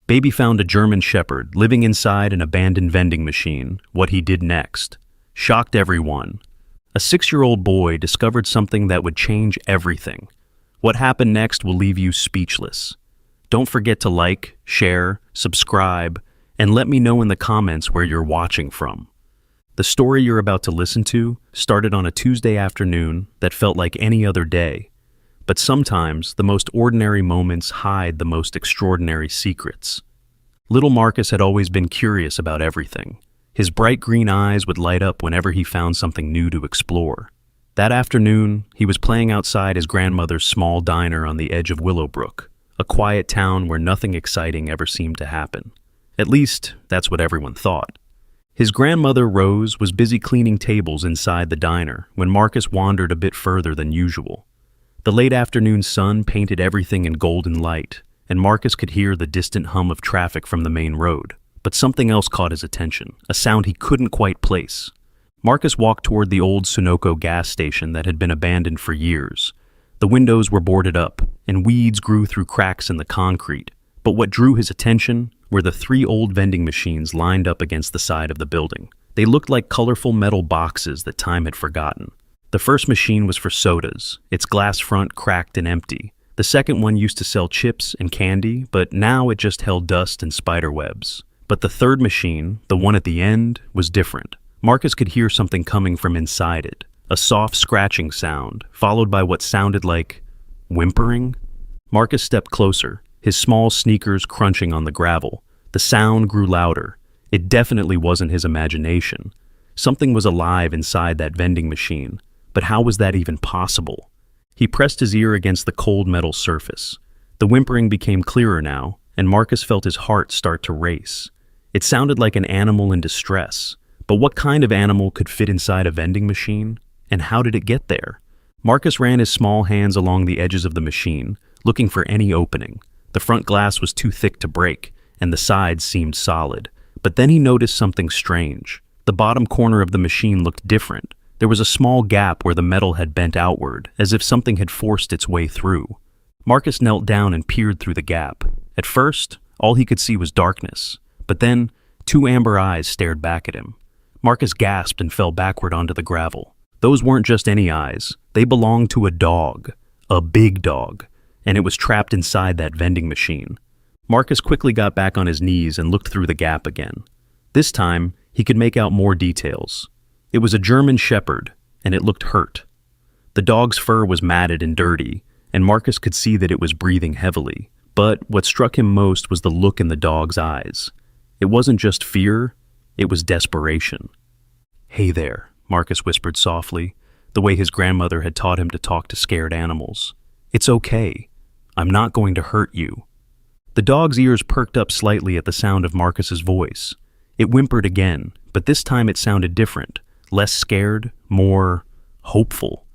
Baby found a German Shepherd living inside an abandoned vending machine. What he did next shocked everyone. A 6-year-old boy discovered something that would change everything. What happened next will leave you speechless. Don't forget to like, share, subscribe, and let me know in the comments where you're watching from. The story you're about to listen to started on a Tuesday afternoon that felt like any other day. But sometimes the most ordinary moments hide the most extraordinary secrets. Little Marcus had always been curious about everything. His bright green eyes would light up whenever he found something new to explore. That afternoon, he was playing outside his grandmother's small diner on the edge of Willowbrook, a quiet town where nothing exciting ever seemed to happen. At least, that's what everyone thought. His grandmother, Rose, was busy cleaning tables inside the diner when Marcus wandered a bit further than usual. The late afternoon sun painted everything in golden light, and Marcus could hear the distant hum of traffic from the main road. But something else caught his attention, a sound he couldn't quite place. Marcus walked toward the old Sunoco gas station that had been abandoned for years. The windows were boarded up, and weeds grew through cracks in the concrete. But what drew his attention were the 3 old vending machines lined up against the side of the building. They looked like colorful metal boxes that time had forgotten. The first machine was for sodas, its glass front cracked and empty. The second one used to sell chips and candy, but now it just held dust and spider webs. But the third machine, the one at the end, was different. Marcus could hear something coming from inside it, a soft scratching sound, followed by what sounded like whimpering. Marcus stepped closer, his small sneakers crunching on the gravel. The sound grew louder. It definitely wasn't his imagination. Something was alive inside that vending machine, but how was that even possible? He pressed his ear against the cold metal surface. The whimpering became clearer now, and Marcus felt his heart start to race. It sounded like an animal in distress. But what kind of animal could fit inside a vending machine? And how did it get there? Marcus ran his small hands along the edges of the machine, looking for any opening. The front glass was too thick to break, and the sides seemed solid. But then he noticed something strange. The bottom corner of the machine looked different. There was a small gap where the metal had bent outward, as if something had forced its way through. Marcus knelt down and peered through the gap. At first, all he could see was darkness. But then, 2 amber eyes stared back at him. Marcus gasped and fell backward onto the gravel. Those weren't just any eyes. They belonged to a dog. A big dog. And it was trapped inside that vending machine. Marcus quickly got back on his knees and looked through the gap again. This time, he could make out more details. It was a German Shepherd, and it looked hurt. The dog's fur was matted and dirty, and Marcus could see that it was breathing heavily. But what struck him most was the look in the dog's eyes. It wasn't just fear, it was desperation. "Hey there," Marcus whispered softly, the way his grandmother had taught him to talk to scared animals. "It's okay. I'm not going to hurt you." The dog's ears perked up slightly at the sound of Marcus's voice. It whimpered again, but this time it sounded different, less scared, more hopeful.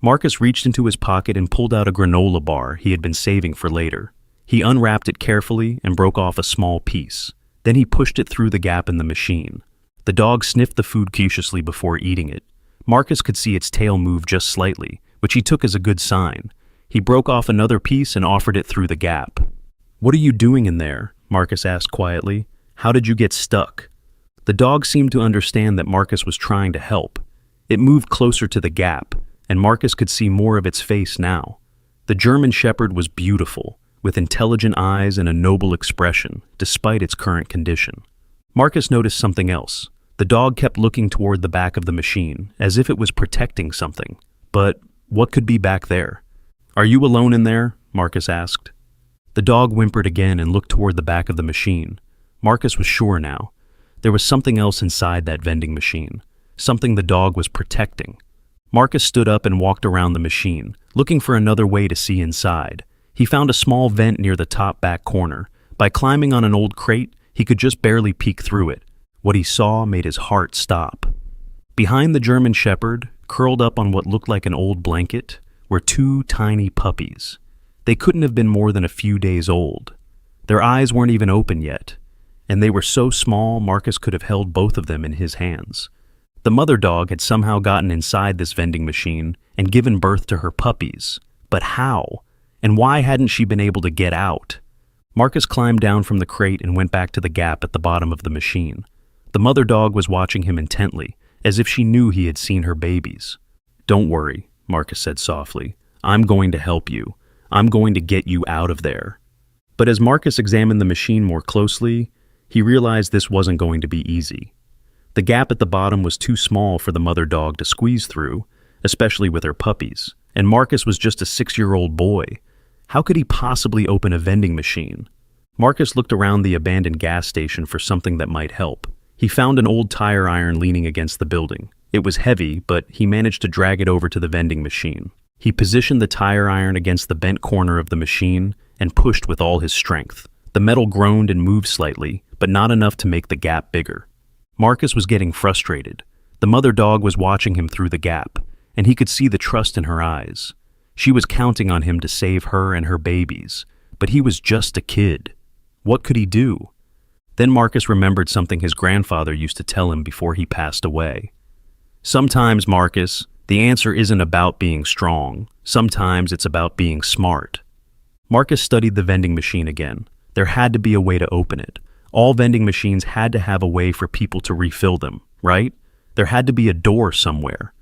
Marcus reached into his pocket and pulled out a granola bar he had been saving for later. He unwrapped it carefully and broke off a small piece. Then he pushed it through the gap in the machine. The dog sniffed the food cautiously before eating it. Marcus could see its tail move just slightly, which he took as a good sign. He broke off another piece and offered it through the gap. "What are you doing in there?" Marcus asked quietly. "How did you get stuck?" The dog seemed to understand that Marcus was trying to help. It moved closer to the gap, and Marcus could see more of its face now. The German Shepherd was beautiful, with intelligent eyes and a noble expression, despite its current condition. Marcus noticed something else. The dog kept looking toward the back of the machine, as if it was protecting something. But what could be back there? "Are you alone in there?" Marcus asked. The dog whimpered again and looked toward the back of the machine. Marcus was sure now. There was something else inside that vending machine, something the dog was protecting. Marcus stood up and walked around the machine, looking for another way to see inside. He found a small vent near the top back corner. By climbing on an old crate, he could just barely peek through it. What he saw made his heart stop. Behind the German Shepherd, curled up on what looked like an old blanket, were 2 tiny puppies. They couldn't have been more than a few days old. Their eyes weren't even open yet, and they were so small Marcus could have held both of them in his hands. The mother dog had somehow gotten inside this vending machine and given birth to her puppies. But how? And why hadn't she been able to get out? Marcus climbed down from the crate and went back to the gap at the bottom of the machine. The mother dog was watching him intently, as if she knew he had seen her babies. "Don't worry," Marcus said softly. "I'm going to help you. I'm going to get you out of there." But as Marcus examined the machine more closely, he realized this wasn't going to be easy. The gap at the bottom was too small for the mother dog to squeeze through, especially with her puppies, and Marcus was just a 6-year-old boy. How could he possibly open a vending machine? Marcus looked around the abandoned gas station for something that might help. He found an old tire iron leaning against the building. It was heavy, but he managed to drag it over to the vending machine. He positioned the tire iron against the bent corner of the machine and pushed with all his strength. The metal groaned and moved slightly, but not enough to make the gap bigger. Marcus was getting frustrated. The mother dog was watching him through the gap, and he could see the trust in her eyes. She was counting on him to save her and her babies, but he was just a kid. What could he do? Then Marcus remembered something his grandfather used to tell him before he passed away. "Sometimes, Marcus, the answer isn't about being strong. Sometimes it's about being smart." Marcus studied the vending machine again. There had to be a way to open it. All vending machines had to have a way for people to refill them, right? There had to be a door somewhere.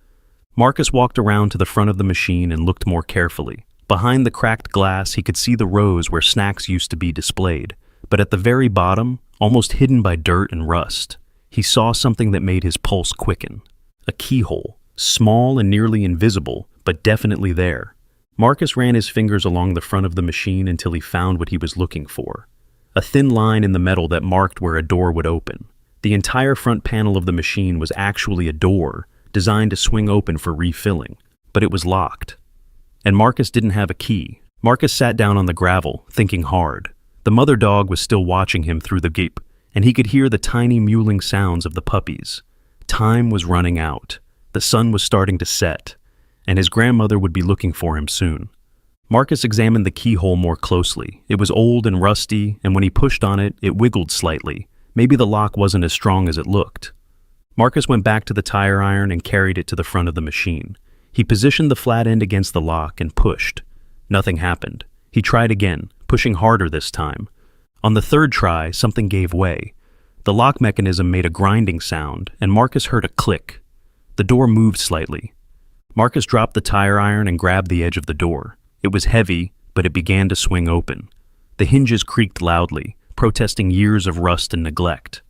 Marcus walked around to the front of the machine and looked more carefully. Behind the cracked glass, he could see the rows where snacks used to be displayed. But at the very bottom, almost hidden by dirt and rust, he saw something that made his pulse quicken. A keyhole, small and nearly invisible, but definitely there. Marcus ran his fingers along the front of the machine until he found what he was looking for. A thin line in the metal that marked where a door would open. The entire front panel of the machine was actually a door, designed to swing open for refilling, but it was locked. And Marcus didn't have a key. Marcus sat down on the gravel, thinking hard. The mother dog was still watching him through the gap, and he could hear the tiny mewling sounds of the puppies. Time was running out. The sun was starting to set, and his grandmother would be looking for him soon. Marcus examined the keyhole more closely. It was old and rusty, and when he pushed on it, it wiggled slightly. Maybe the lock wasn't as strong as it looked. Marcus went back to the tire iron and carried it to the front of the machine. He positioned the flat end against the lock and pushed. Nothing happened. He tried again, pushing harder this time. On the third try, something gave way. The lock mechanism made a grinding sound, and Marcus heard a click. The door moved slightly. Marcus dropped the tire iron and grabbed the edge of the door. It was heavy, but it began to swing open. The hinges creaked loudly, protesting years of rust and neglect.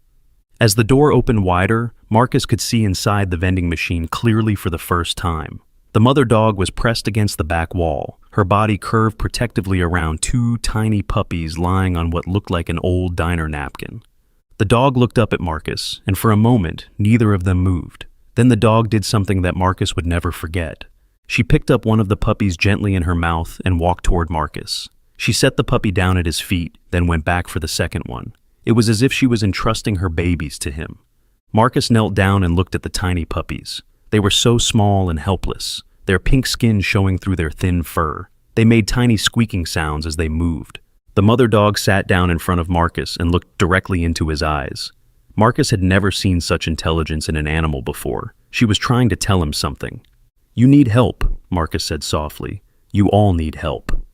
As the door opened wider, Marcus could see inside the vending machine clearly for the first time. The mother dog was pressed against the back wall, her body curved protectively around 2 tiny puppies lying on what looked like an old diner napkin. The dog looked up at Marcus, and for a moment, neither of them moved. Then the dog did something that Marcus would never forget. She picked up one of the puppies gently in her mouth and walked toward Marcus. She set the puppy down at his feet, then went back for the second one. It was as if she was entrusting her babies to him. Marcus knelt down and looked at the tiny puppies. They were so small and helpless, their pink skin showing through their thin fur. They made tiny squeaking sounds as they moved. The mother dog sat down in front of Marcus and looked directly into his eyes. Marcus had never seen such intelligence in an animal before. She was trying to tell him something. "You need help," Marcus said softly. "You all need help."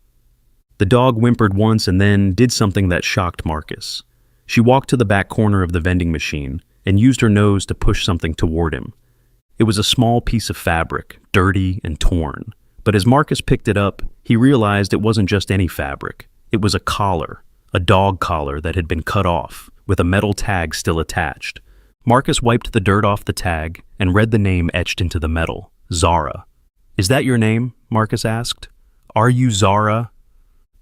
The dog whimpered once and then did something that shocked Marcus. She walked to the back corner of the vending machine and used her nose to push something toward him. It was a small piece of fabric, dirty and torn. But as Marcus picked it up, he realized it wasn't just any fabric. It was a collar, a dog collar that had been cut off, with a metal tag still attached. Marcus wiped the dirt off the tag and read the name etched into the metal, Zara. "Is that your name?" Marcus asked. "Are you Zara?"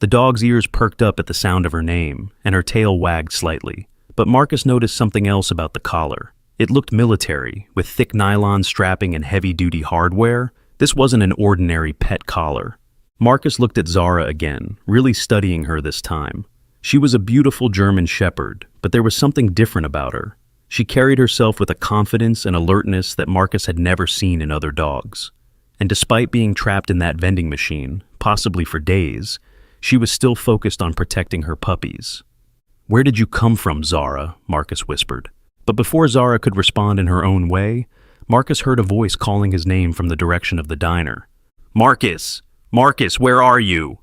The dog's ears perked up at the sound of her name, and her tail wagged slightly. But Marcus noticed something else about the collar. It looked military, with thick nylon strapping and heavy-duty hardware. This wasn't an ordinary pet collar. Marcus looked at Zara again, really studying her this time. She was a beautiful German shepherd, but there was something different about her. She carried herself with a confidence and alertness that Marcus had never seen in other dogs. And despite being trapped in that vending machine, possibly for days, she was still focused on protecting her puppies. "Where did you come from, Zara?" Marcus whispered. But before Zara could respond in her own way, Marcus heard a voice calling his name from the direction of the diner. "Marcus! Marcus, where are you?"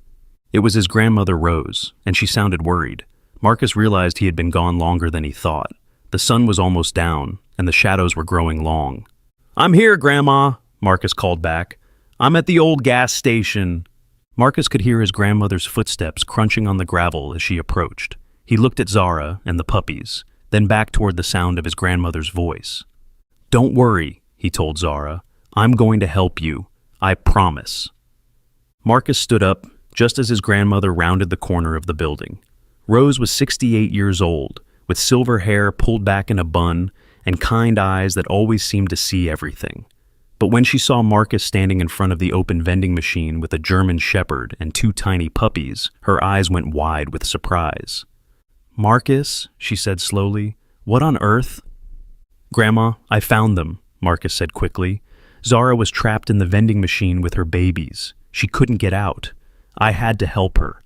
It was his grandmother Rose, and she sounded worried. Marcus realized he had been gone longer than he thought. The sun was almost down, and the shadows were growing long. "I'm here, Grandma," Marcus called back. "I'm at the old gas station." Marcus could hear his grandmother's footsteps crunching on the gravel as she approached. He looked at Zara and the puppies, then back toward the sound of his grandmother's voice. "Don't worry," he told Zara. "I'm going to help you. I promise." Marcus stood up just as his grandmother rounded the corner of the building. Rose was 68 years old, with silver hair pulled back in a bun and kind eyes that always seemed to see everything. But when she saw Marcus standing in front of the open vending machine with a German shepherd and two tiny puppies, her eyes went wide with surprise. "Marcus," she said slowly, "what on earth?" "Grandma, I found them," Marcus said quickly. "Zara was trapped in the vending machine with her babies. She couldn't get out. I had to help her."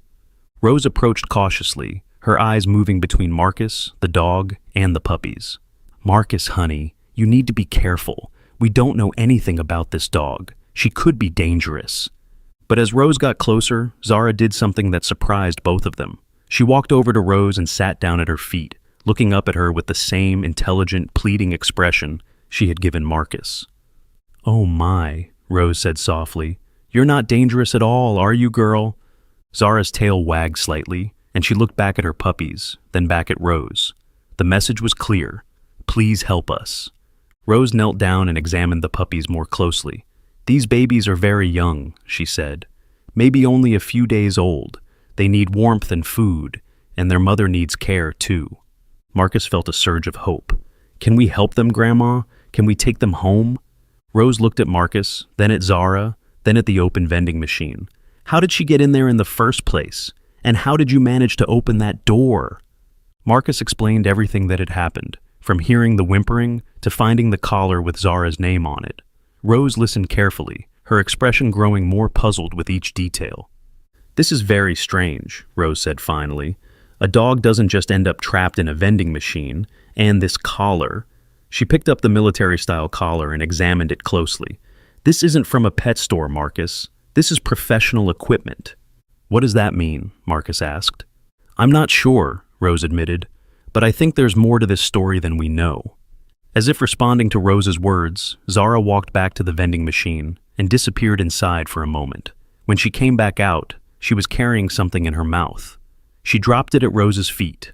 Rose approached cautiously, her eyes moving between Marcus, the dog, and the puppies. "Marcus, honey, you need to be careful. We don't know anything about this dog. She could be dangerous." But as Rose got closer, Zara did something that surprised both of them. She walked over to Rose and sat down at her feet, looking up at her with the same intelligent, pleading expression she had given Marcus. "Oh my," Rose said softly. "You're not dangerous at all, are you, girl?" Zara's tail wagged slightly, and she looked back at her puppies, then back at Rose. The message was clear. Please help us. Rose knelt down and examined the puppies more closely. "These babies are very young," she said. "Maybe only a few days old. They need warmth and food, and their mother needs care too." Marcus felt a surge of hope. "Can we help them, Grandma? Can we take them home?" Rose looked at Marcus, then at Zara, then at the open vending machine. "How did she get in there in the first place? And how did you manage to open that door?" Marcus explained everything that had happened, from hearing the whimpering to finding the collar with Zara's name on it. Rose listened carefully, her expression growing more puzzled with each detail. "This is very strange," Rose said finally. "A dog doesn't just end up trapped in a vending machine, and this collar." She picked up the military-style collar and examined it closely. "This isn't from a pet store, Marcus. This is professional equipment." "What does that mean?" Marcus asked. "I'm not sure," Rose admitted, "but I think there's more to this story than we know." As if responding to Rose's words, Zara walked back to the vending machine and disappeared inside for a moment. When she came back out, she was carrying something in her mouth. She dropped it at Rose's feet.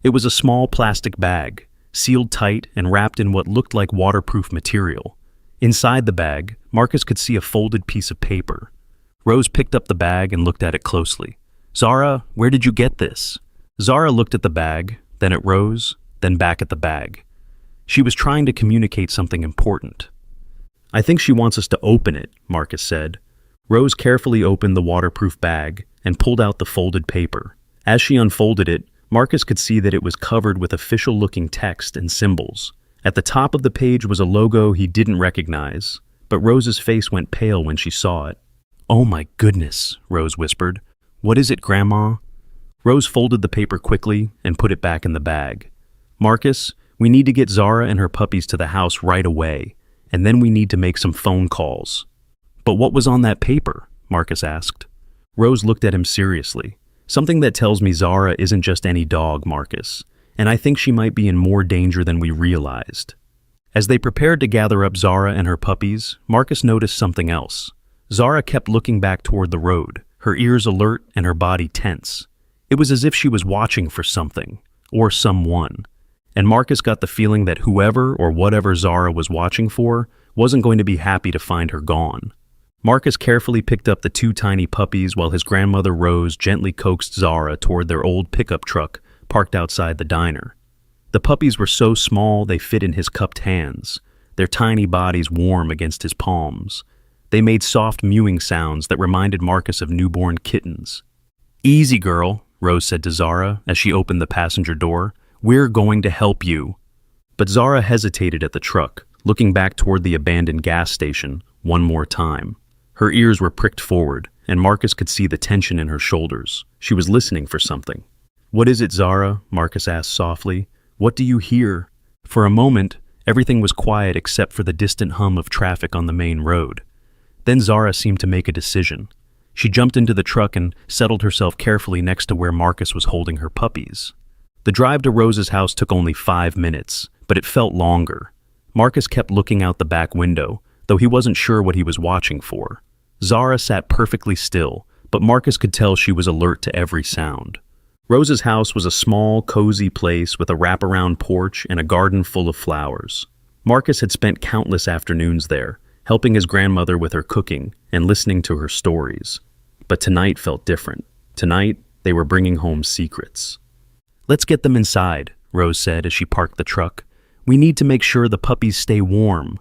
It was a small plastic bag, sealed tight and wrapped in what looked like waterproof material. Inside the bag, Marcus could see a folded piece of paper. Rose picked up the bag and looked at it closely. "Zara, where did you get this?" Zara looked at the bag, then at Rose, then back at the bag. She was trying to communicate something important. "I think she wants us to open it," Marcus said. Rose carefully opened the waterproof bag and pulled out the folded paper. As she unfolded it, Marcus could see that it was covered with official-looking text and symbols. At the top of the page was a logo he didn't recognize, but Rose's face went pale when she saw it. "Oh my goodness," Rose whispered. "What is it, Grandma?" Rose folded the paper quickly and put it back in the bag. "Marcus, we need to get Zara and her puppies to the house right away, and then we need to make some phone calls." "But what was on that paper?" Marcus asked. Rose looked at him seriously. "Something that tells me Zara isn't just any dog, Marcus, and I think she might be in more danger than we realized." As they prepared to gather up Zara and her puppies, Marcus noticed something else. Zara kept looking back toward the road, her ears alert and her body tense. It was as if she was watching for something, or someone. And Marcus got the feeling that whoever or whatever Zara was watching for wasn't going to be happy to find her gone. Marcus carefully picked up the two tiny puppies while his grandmother Rose gently coaxed Zara toward their old pickup truck parked outside the diner. The puppies were so small they fit in his cupped hands, their tiny bodies warm against his palms. They made soft mewing sounds that reminded Marcus of newborn kittens. "Easy, girl," Rose said to Zara as she opened the passenger door. "We're going to help you." But Zara hesitated at the truck, looking back toward the abandoned gas station one more time. Her ears were pricked forward, and Marcus could see the tension in her shoulders. She was listening for something. "What is it, Zara?" Marcus asked softly. "What do you hear?" For a moment, everything was quiet except for the distant hum of traffic on the main road. Then Zara seemed to make a decision. She jumped into the truck and settled herself carefully next to where Marcus was holding her puppies. The drive to Rose's house took only 5 minutes, but it felt longer. Marcus kept looking out the back window, though he wasn't sure what he was watching for. Zara sat perfectly still, but Marcus could tell she was alert to every sound. Rose's house was a small, cozy place with a wraparound porch and a garden full of flowers. Marcus had spent countless afternoons there, helping his grandmother with her cooking and listening to her stories. But tonight felt different. Tonight, they were bringing home secrets. "Let's get them inside," Rose said as she parked the truck. "We need to make sure the puppies stay warm."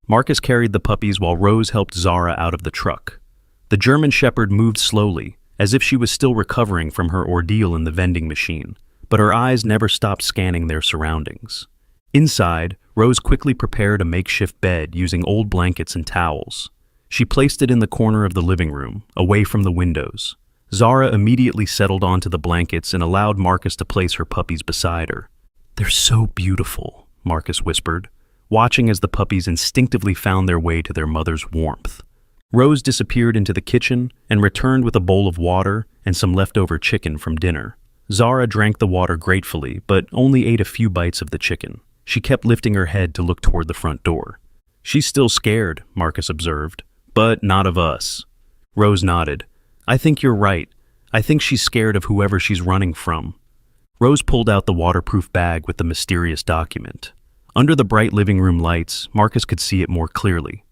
Marcus carried the puppies while Rose helped Zara out of the truck. The German Shepherd moved slowly, as if she was still recovering from her ordeal in the vending machine, but her eyes never stopped scanning their surroundings. Inside, Rose quickly prepared a makeshift bed using old blankets and towels. She placed it in the corner of the living room, away from the windows. Zara immediately settled onto the blankets and allowed Marcus to place her puppies beside her. "They're so beautiful," Marcus whispered, watching as the puppies instinctively found their way to their mother's warmth. Rose disappeared into the kitchen and returned with a bowl of water and some leftover chicken from dinner. Zara drank the water gratefully, but only ate a few bites of the chicken. She kept lifting her head to look toward the front door. "She's still scared," Marcus observed, "but not of us." Rose nodded. "I think you're right. I think she's scared of whoever she's running from." Rose pulled out the waterproof bag with the mysterious document. Under the bright living room lights, Marcus could see it more clearly.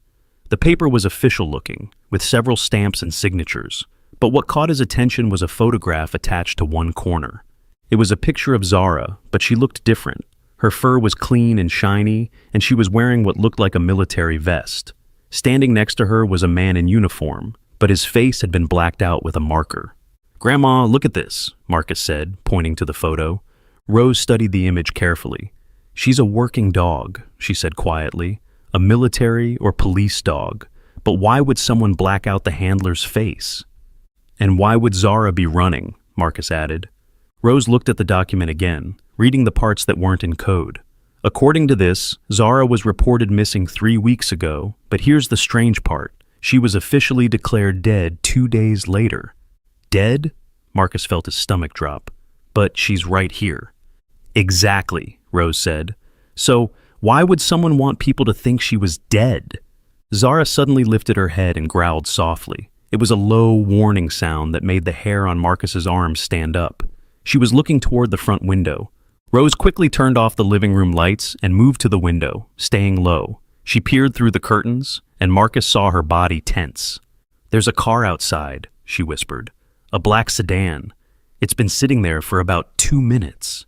The paper was official looking, with several stamps and signatures, but what caught his attention was a photograph attached to one corner. It was a picture of Zara, but she looked different. Her fur was clean and shiny, and she was wearing what looked like a military vest. Standing next to her was a man in uniform, but his face had been blacked out with a marker. "Grandma, look at this," Marcus said, pointing to the photo. Rose studied the image carefully. "She's a working dog," she said quietly. "A military or police dog. But why would someone black out the handler's face?" "And why would Zara be running?" Marcus added. Rose looked at the document again, reading the parts that weren't in code. According to this, Zara was reported missing 3 weeks ago, but here's the strange part. She was officially declared dead 2 days later. Dead? Marcus felt his stomach drop. But she's right here. "Exactly," Rose said. "So, why would someone want people to think she was dead?" Zara suddenly lifted her head and growled softly. It was a low, warning sound that made the hair on Marcus's arms stand up. She was looking toward the front window. Rose quickly turned off the living room lights and moved to the window, staying low. She peered through the curtains, and Marcus saw her body tense. "There's a car outside," she whispered. "A black sedan. It's been sitting there for about 2 minutes."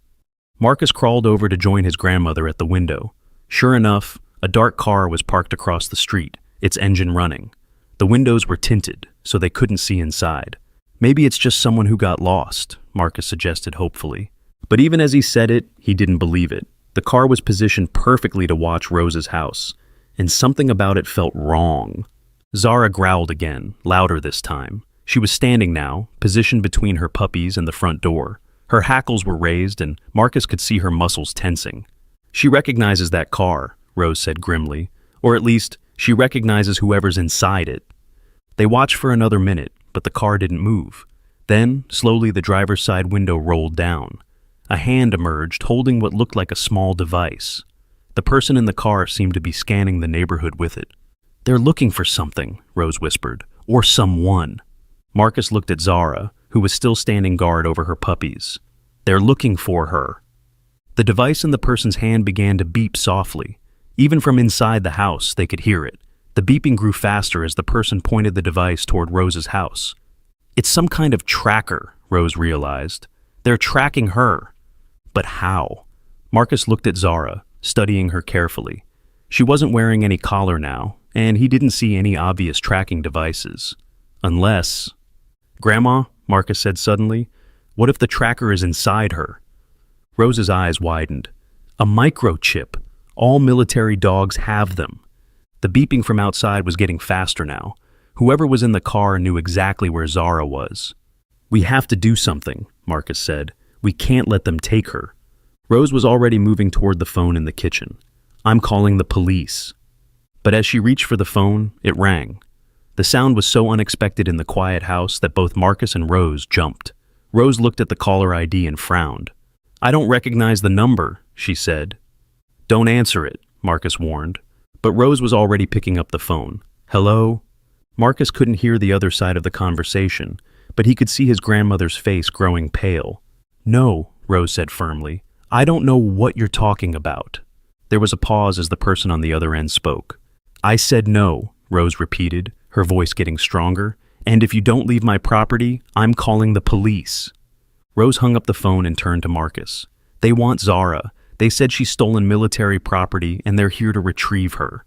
Marcus crawled over to join his grandmother at the window. Sure enough, a dark car was parked across the street, its engine running. The windows were tinted, so they couldn't see inside. "Maybe it's just someone who got lost," Marcus suggested hopefully. But even as he said it, he didn't believe it. The car was positioned perfectly to watch Rose's house, and something about it felt wrong. Zara growled again, louder this time. She was standing now, positioned between her puppies and the front door. Her hackles were raised, and Marcus could see her muscles tensing. "She recognizes that car," Rose said grimly. "Or at least, she recognizes whoever's inside it." They watched for another minute, but the car didn't move. Then, slowly the driver's side window rolled down. A hand emerged, holding what looked like a small device. The person in the car seemed to be scanning the neighborhood with it. "They're looking for something," Rose whispered. "Or someone." Marcus looked at Zara, who was still standing guard over her puppies. "They're looking for her." The device in the person's hand began to beep softly. Even from inside the house, they could hear it. The beeping grew faster as the person pointed the device toward Rose's house. "It's some kind of tracker," Rose realized. "They're tracking her." But how? Marcus looked at Zara, studying her carefully. She wasn't wearing any collar now, and he didn't see any obvious tracking devices. Unless... "Grandma," Marcus said suddenly, "what if the tracker is inside her?" Rose's eyes widened. "A microchip. All military dogs have them." The beeping from outside was getting faster now. Whoever was in the car knew exactly where Zara was. "We have to do something," Marcus said. "We can't let them take her." Rose was already moving toward the phone in the kitchen. "I'm calling the police." But as she reached for the phone, it rang. The sound was so unexpected in the quiet house that both Marcus and Rose jumped. Rose looked at the caller ID and frowned. "I don't recognize the number," she said. "Don't answer it," Marcus warned. But Rose was already picking up the phone. "Hello?" Marcus couldn't hear the other side of the conversation, but he could see his grandmother's face growing pale. "No," Rose said firmly. "I don't know what you're talking about." There was a pause as the person on the other end spoke. "I said no," Rose repeated, her voice getting stronger. "And if you don't leave my property, I'm calling the police." Rose hung up the phone and turned to Marcus. "They want Zara. They said she's stolen military property and they're here to retrieve her."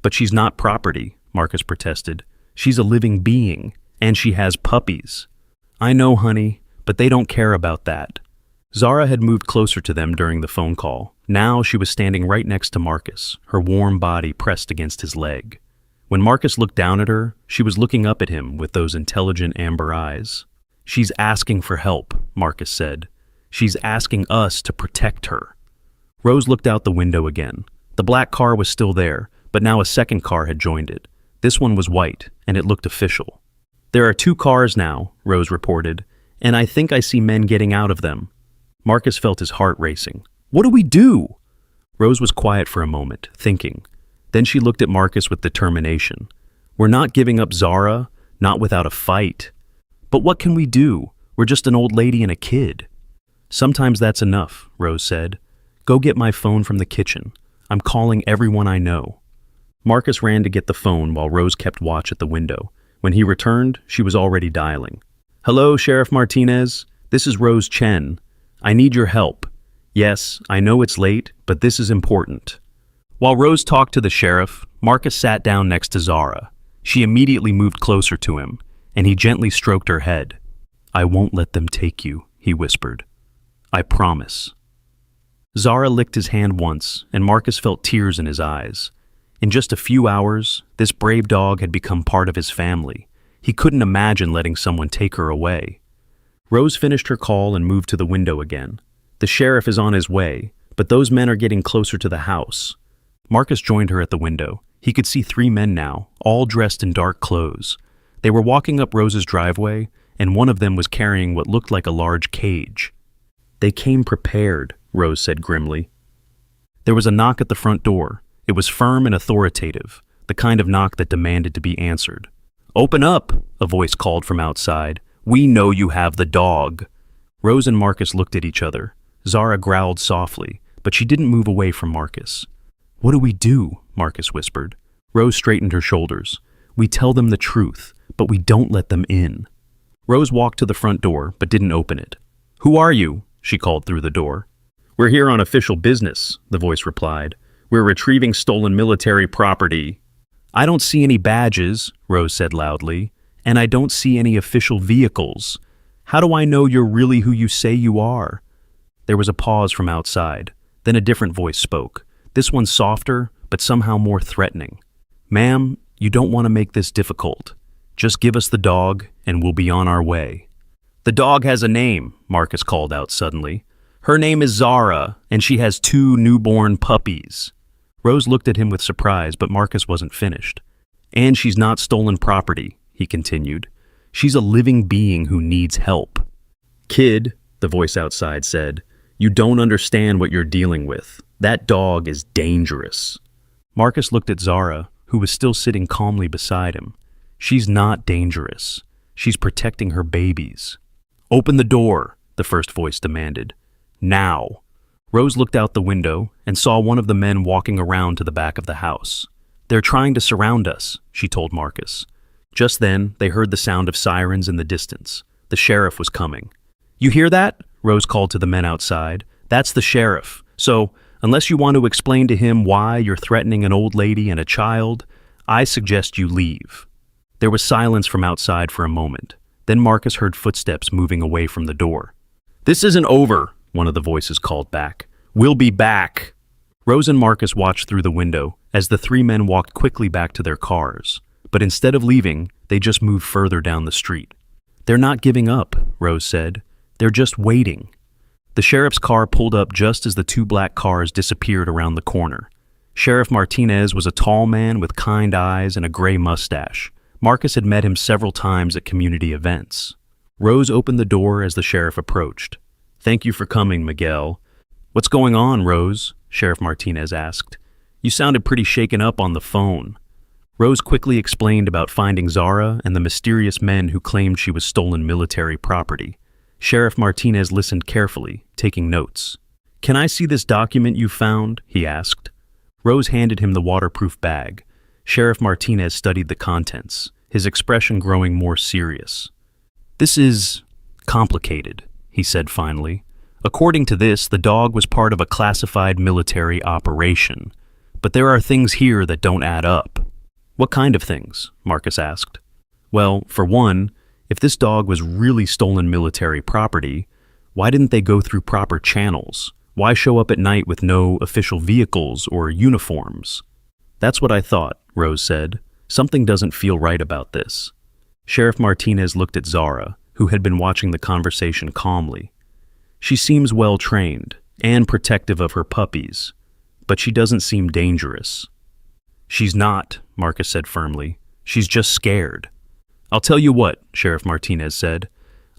"But she's not property," Marcus protested. "She's a living being, and she has puppies." "I know, honey, but they don't care about that." Zara had moved closer to them during the phone call. Now she was standing right next to Marcus, her warm body pressed against his leg. When Marcus looked down at her, she was looking up at him with those intelligent amber eyes. "She's asking for help," Marcus said. "She's asking us to protect her." Rose looked out the window again. The black car was still there, but now a second car had joined it. This one was white, and it looked official. "There are 2 cars now," Rose reported, "and I think I see men getting out of them." Marcus felt his heart racing. "What do we do?" Rose was quiet for a moment, thinking. Then she looked at Marcus with determination. "We're not giving up Zara, not without a fight. But what can we do? We're just an old lady and a kid." "Sometimes that's enough," Rose said. "Go get my phone from the kitchen. I'm calling everyone I know." Marcus ran to get the phone while Rose kept watch at the window. When he returned, she was already dialing. "Hello, Sheriff Martinez. This is Rose Chen. I need your help. Yes, I know it's late, but this is important." While Rose talked to the sheriff, Marcus sat down next to Zara. She immediately moved closer to him, and he gently stroked her head. "I won't let them take you," he whispered. "I promise." Zara licked his hand once, and Marcus felt tears in his eyes. In just a few hours, this brave dog had become part of his family. He couldn't imagine letting someone take her away. Rose finished her call and moved to the window again. The sheriff is on his way, but those men are getting closer to the house. Marcus joined her at the window. He could see 3 men now, all dressed in dark clothes. They were walking up Rose's driveway, and one of them was carrying what looked like a large cage. "They came prepared," Rose said grimly. There was a knock at the front door. It was firm and authoritative, the kind of knock that demanded to be answered. "Open up," a voice called from outside. "We know you have the dog." Rose and Marcus looked at each other. Zara growled softly, but she didn't move away from Marcus. "What do we do?" Marcus whispered. Rose straightened her shoulders. "We tell them the truth, but we don't let them in." Rose walked to the front door, but didn't open it. "Who are you?" she called through the door. "We're here on official business," the voice replied. "We're retrieving stolen military property." "I don't see any badges," Rose said loudly, "and I don't see any official vehicles. How do I know you're really who you say you are?" There was a pause from outside. Then a different voice spoke. This one softer, but somehow more threatening. "Ma'am, you don't want to make this difficult. Just give us the dog, and we'll be on our way." "The dog has a name," Marcus called out suddenly. "Her name is Zara, and she has 2 newborn puppies." Rose looked at him with surprise, but Marcus wasn't finished. "And she's not stolen property," he continued. "She's a living being who needs help." "Kid," the voice outside said, "you don't understand what you're dealing with. That dog is dangerous." Marcus looked at Zara, who was still sitting calmly beside him. "She's not dangerous. She's protecting her babies." "Open the door," the first voice demanded. "Now." Rose looked out the window and saw one of the men walking around to the back of the house. "They're trying to surround us," she told Marcus. Just then, they heard the sound of sirens in the distance. The sheriff was coming. "You hear that?" Rose called to the men outside. "That's the sheriff. So, unless you want to explain to him why you're threatening an old lady and a child, I suggest you leave." There was silence from outside for a moment. Then Marcus heard footsteps moving away from the door. "This isn't over," one of the voices called back. "We'll be back." Rose and Marcus watched through the window as the 3 men walked quickly back to their cars. But instead of leaving, they just moved further down the street. "They're not giving up," Rose said. "They're just waiting." The sheriff's car pulled up just as the 2 black cars disappeared around the corner. Sheriff Martinez was a tall man with kind eyes and a gray mustache. Marcus had met him several times at community events. Rose opened the door as the sheriff approached. "Thank you for coming, Miguel." "What's going on, Rose?" Sheriff Martinez asked. "You sounded pretty shaken up on the phone." Rose quickly explained about finding Zara and the mysterious men who claimed she was stolen military property. Sheriff Martinez listened carefully, taking notes. "Can I see this document you found?" he asked. Rose handed him the waterproof bag. Sheriff Martinez studied the contents, his expression growing more serious. "This is complicated," he said finally. "According to this, the dog was part of a classified military operation. But there are things here that don't add up." "What kind of things?" Marcus asked. "Well, for one, if this dog was really stolen military property, why didn't they go through proper channels? Why show up at night with no official vehicles or uniforms?" "That's what I thought," Rose said. "Something doesn't feel right about this." Sheriff Martinez looked at Zara, who had been watching the conversation calmly. "She seems well trained and protective of her puppies, but she doesn't seem dangerous." "She's not," Marcus said firmly. "She's just scared." "I'll tell you what," Sheriff Martinez said.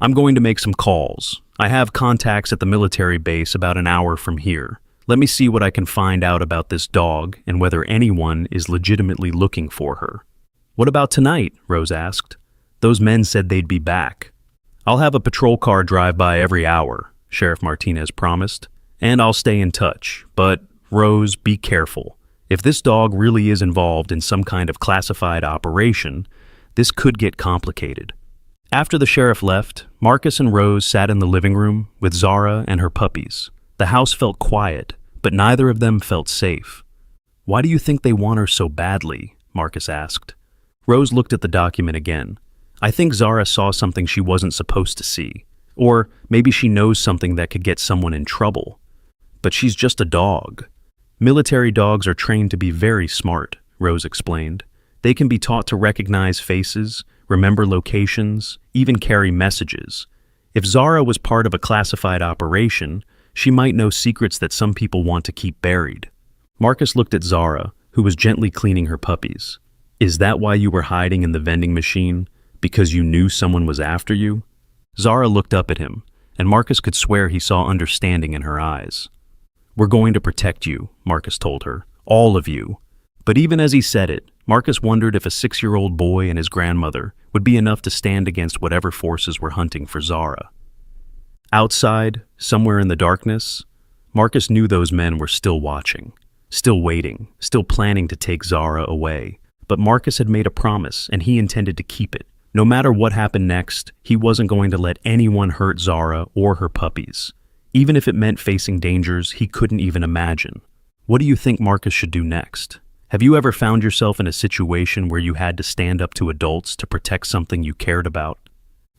"I'm going to make some calls. I have contacts at the military base about an hour from here. Let me see what I can find out about this dog and whether anyone is legitimately looking for her." "What about tonight?" Rose asked. "Those men said they'd be back." "I'll have a patrol car drive by every hour," Sheriff Martinez promised, "and I'll stay in touch. But, Rose, be careful. If this dog really is involved in some kind of classified operation, this could get complicated." After the sheriff left, Marcus and Rose sat in the living room with Zara and her puppies. The house felt quiet, but neither of them felt safe. "Why do you think they want her so badly?" Marcus asked. Rose looked at the document again. "I think Zara saw something she wasn't supposed to see. Or maybe she knows something that could get someone in trouble. But she's just a dog." "Military dogs are trained to be very smart," Rose explained. "They can be taught to recognize faces, remember locations, even carry messages. If Zara was part of a classified operation, she might know secrets that some people want to keep buried." Marcus looked at Zara, who was gently cleaning her puppies. "Is that why you were hiding in the vending machine? Because you knew someone was after you?" Zara looked up at him, and Marcus could swear he saw understanding in her eyes. "We're going to protect you," Marcus told her. "All of you." But even as he said it, Marcus wondered if a 6-year-old boy and his grandmother would be enough to stand against whatever forces were hunting for Zara. Outside, somewhere in the darkness, Marcus knew those men were still watching, still waiting, still planning to take Zara away. But Marcus had made a promise, and he intended to keep it. No matter what happened next, he wasn't going to let anyone hurt Zara or her puppies, even if it meant facing dangers he couldn't even imagine. What do you think Marcus should do next? Have you ever found yourself in a situation where you had to stand up to adults to protect something you cared about?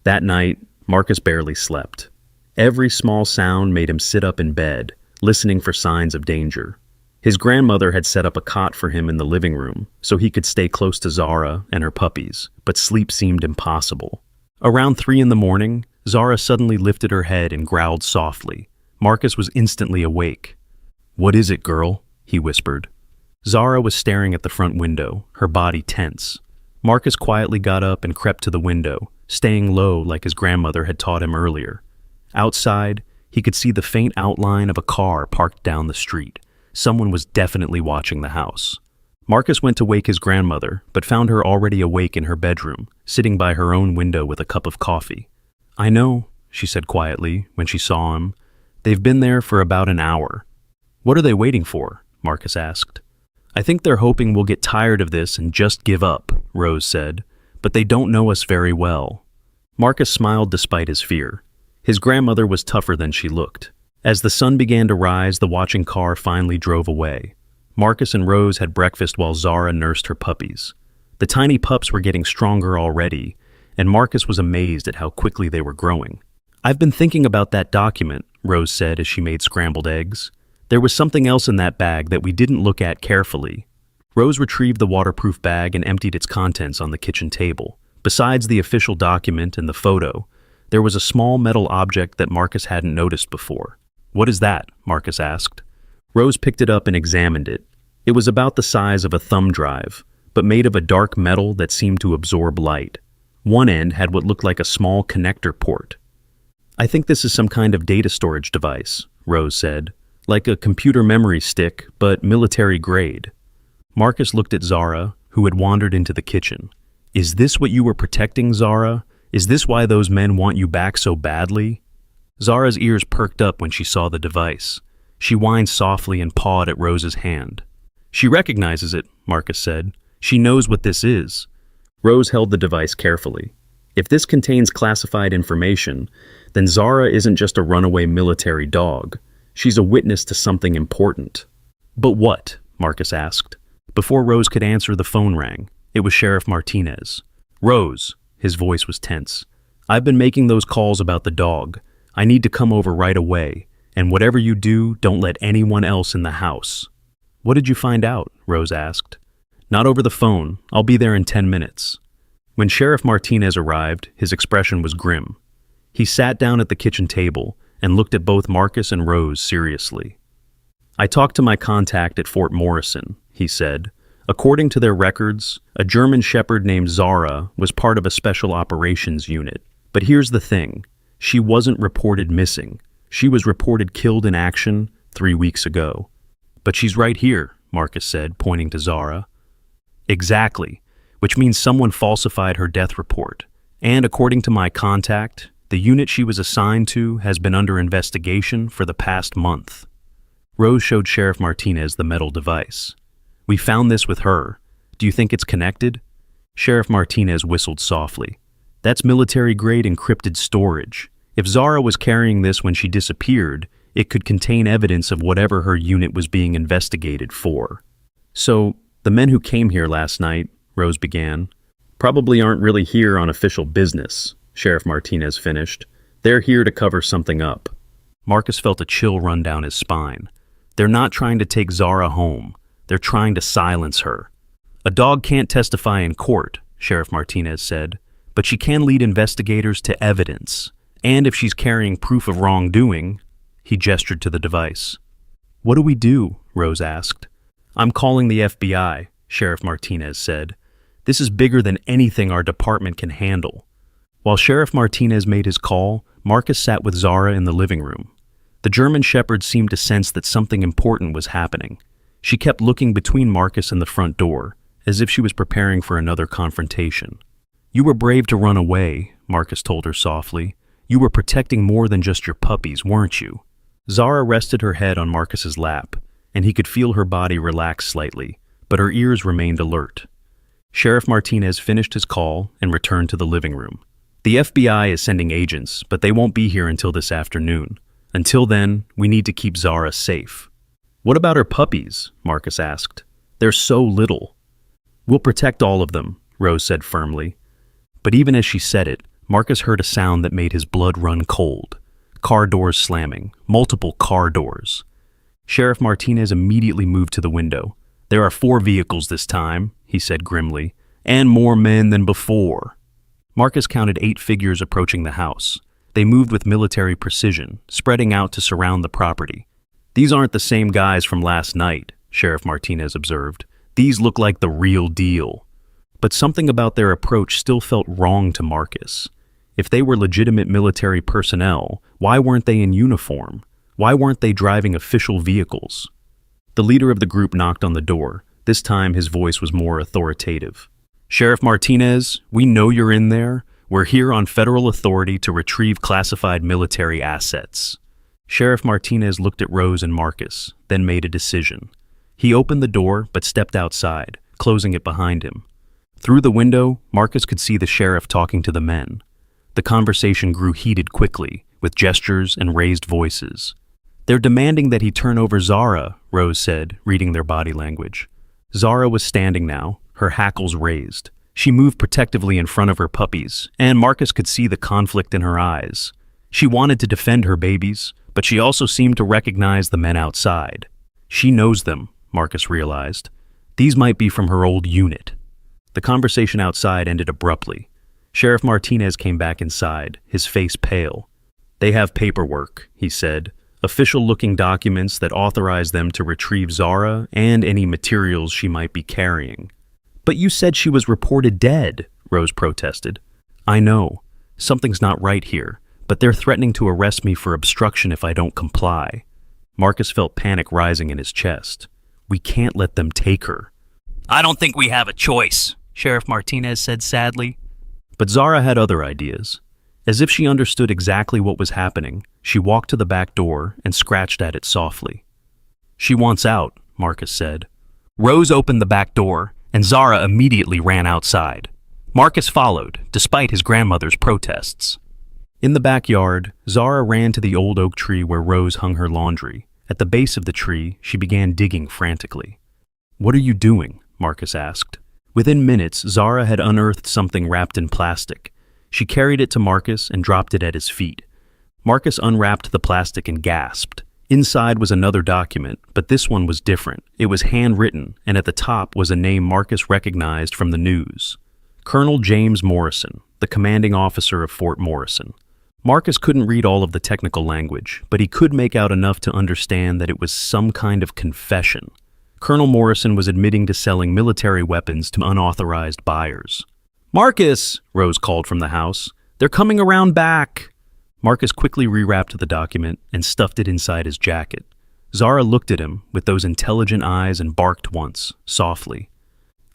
That night, Marcus barely slept. Every small sound made him sit up in bed, listening for signs of danger. His grandmother had set up a cot for him in the living room, so he could stay close to Zara and her puppies, but sleep seemed impossible. Around 3 in the morning, Zara suddenly lifted her head and growled softly. Marcus was instantly awake. "What is it, girl?" he whispered. Zara was staring at the front window, her body tense. Marcus quietly got up and crept to the window, staying low like his grandmother had taught him earlier. Outside, he could see the faint outline of a car parked down the street. Someone was definitely watching the house. Marcus went to wake his grandmother, but found her already awake in her bedroom, sitting by her own window with a cup of coffee. "I know," she said quietly when she saw him. "They've been there for about an hour." "What are they waiting for?" Marcus asked. "I think they're hoping we'll get tired of this and just give up," Rose said. "But they don't know us very well." Marcus smiled despite his fear. His grandmother was tougher than she looked. As the sun began to rise, the watching car finally drove away. Marcus and Rose had breakfast while Zara nursed her puppies. The tiny pups were getting stronger already, and Marcus was amazed at how quickly they were growing. "I've been thinking about that document," Rose said as she made scrambled eggs. "There was something else in that bag that we didn't look at carefully." Rose retrieved the waterproof bag and emptied its contents on the kitchen table. Besides the official document and the photo, there was a small metal object that Marcus hadn't noticed before. "What is that?" Marcus asked. Rose picked it up and examined it. It was about the size of a thumb drive, but made of a dark metal that seemed to absorb light. One end had what looked like a small connector port. "I think this is some kind of data storage device," Rose said. "Like a computer memory stick, but military grade." Marcus looked at Zara, who had wandered into the kitchen. "Is this what you were protecting, Zara? Is this why those men want you back so badly?" Zara's ears perked up when she saw the device. She whined softly and pawed at Rose's hand. "She recognizes it," Marcus said. "She knows what this is." Rose held the device carefully. "If this contains classified information, then Zara isn't just a runaway military dog. She's a witness to something important." "But what?" Marcus asked. Before Rose could answer, the phone rang. It was Sheriff Martinez. "Rose," his voice was tense. "I've been making those calls about the dog. I need to come over right away, and whatever you do, don't let anyone else in the house." "What did you find out?" Rose asked. "Not over the phone. I'll be there in 10 minutes. When Sheriff Martinez arrived, his expression was grim. He sat down at the kitchen table and looked at both Marcus and Rose seriously. "I talked to my contact at Fort Morrison," he said. "According to their records, a German shepherd named Zara was part of a special operations unit. But here's the thing. She wasn't reported missing. She was reported killed in action 3 weeks ago." "But she's right here," Marcus said, pointing to Zara. "Exactly, which means someone falsified her death report. And according to my contact, the unit she was assigned to has been under investigation for the past month." Rose showed Sheriff Martinez the metal device. "We found this with her. Do you think it's connected?" Sheriff Martinez whistled softly. "That's military-grade encrypted storage. If Zara was carrying this when she disappeared, it could contain evidence of whatever her unit was being investigated for." "So, the men who came here last night," Rose began, "probably aren't really here on official business," Sheriff Martinez finished. "They're here to cover something up." Marcus felt a chill run down his spine. "They're not trying to take Zara home. They're trying to silence her." "A dog can't testify in court," Sheriff Martinez said, "but she can lead investigators to evidence. And if she's carrying proof of wrongdoing," he gestured to the device. "What do we do?" Rose asked. "I'm calling the FBI," Sheriff Martinez said. "This is bigger than anything our department can handle." While Sheriff Martinez made his call, Marcus sat with Zara in the living room. The German shepherd seemed to sense that something important was happening. She kept looking between Marcus and the front door, as if she was preparing for another confrontation. "You were brave to run away," Marcus told her softly. "You were protecting more than just your puppies, weren't you?" Zara rested her head on Marcus's lap, and he could feel her body relax slightly, but her ears remained alert. Sheriff Martinez finished his call and returned to the living room. "The FBI is sending agents, but they won't be here until this afternoon. Until then, we need to keep Zara safe." "What about her puppies?" Marcus asked. "They're so little." "We'll protect all of them," Rose said firmly. But even as she said it, Marcus heard a sound that made his blood run cold. Car doors slamming, multiple car doors. Sheriff Martinez immediately moved to the window. "There are 4 vehicles this time," he said grimly, "and more men than before." Marcus counted 8 figures approaching the house. They moved with military precision, spreading out to surround the property. "These aren't the same guys from last night," Sheriff Martinez observed. "These look like the real deal." But something about their approach still felt wrong to Marcus. If they were legitimate military personnel, why weren't they in uniform? Why weren't they driving official vehicles? The leader of the group knocked on the door. This time his voice was more authoritative. "Sheriff Martinez, we know you're in there. We're here on federal authority to retrieve classified military assets." Sheriff Martinez looked at Rose and Marcus, then made a decision. He opened the door but stepped outside, closing it behind him. Through the window, Marcus could see the sheriff talking to the men. The conversation grew heated quickly, with gestures and raised voices. "They're demanding that he turn over Zara," Rose said, reading their body language. Zara was standing now, her hackles raised. She moved protectively in front of her puppies, and Marcus could see the conflict in her eyes. She wanted to defend her babies, but she also seemed to recognize the men outside. She knows them, Marcus realized. These might be from her old unit. The conversation outside ended abruptly. Sheriff Martinez came back inside, his face pale. "They have paperwork," he said, "official-looking documents that authorize them to retrieve Zara and any materials she might be carrying. But you said she was reported dead, Rose protested. I know. Something's not right here, but they're threatening to arrest me for obstruction if I don't comply. Marcus felt panic rising in his chest. We can't let them take her. I don't think we have a choice, Sheriff Martinez said sadly. But Zara had other ideas. As if she understood exactly what was happening, she walked to the back door and scratched at it softly. She wants out, Marcus said. Rose opened the back door, and Zara immediately ran outside. Marcus followed, despite his grandmother's protests. In the backyard, Zara ran to the old oak tree where Rose hung her laundry. At the base of the tree, she began digging frantically. What are you doing? Marcus asked. Within minutes, Zara had unearthed something wrapped in plastic. She carried it to Marcus and dropped it at his feet. Marcus unwrapped the plastic and gasped. Inside was another document, but this one was different. It was handwritten, and at the top was a name Marcus recognized from the news. Colonel James Morrison, the commanding officer of Fort Morrison. Marcus couldn't read all of the technical language, but he could make out enough to understand that it was some kind of confession. Colonel Morrison was admitting to selling military weapons to unauthorized buyers. Marcus, Rose called from the house. They're coming around back. Marcus quickly rewrapped the document and stuffed it inside his jacket. Zara looked at him with those intelligent eyes and barked once, softly.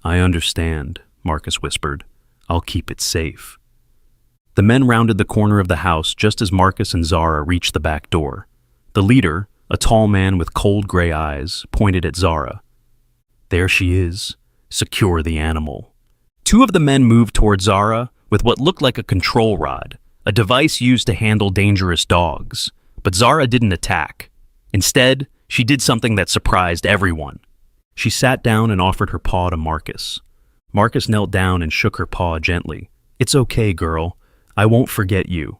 I understand, Marcus whispered. I'll keep it safe. The men rounded the corner of the house just as Marcus and Zara reached the back door. The leader, a tall man with cold gray eyes, pointed at Zara. There she is. Secure the animal. Two of the men moved toward Zara with what looked like a control rod, a device used to handle dangerous dogs. But Zara didn't attack. Instead, she did something that surprised everyone. She sat down and offered her paw to Marcus. Marcus knelt down and shook her paw gently. It's okay, girl. I won't forget you.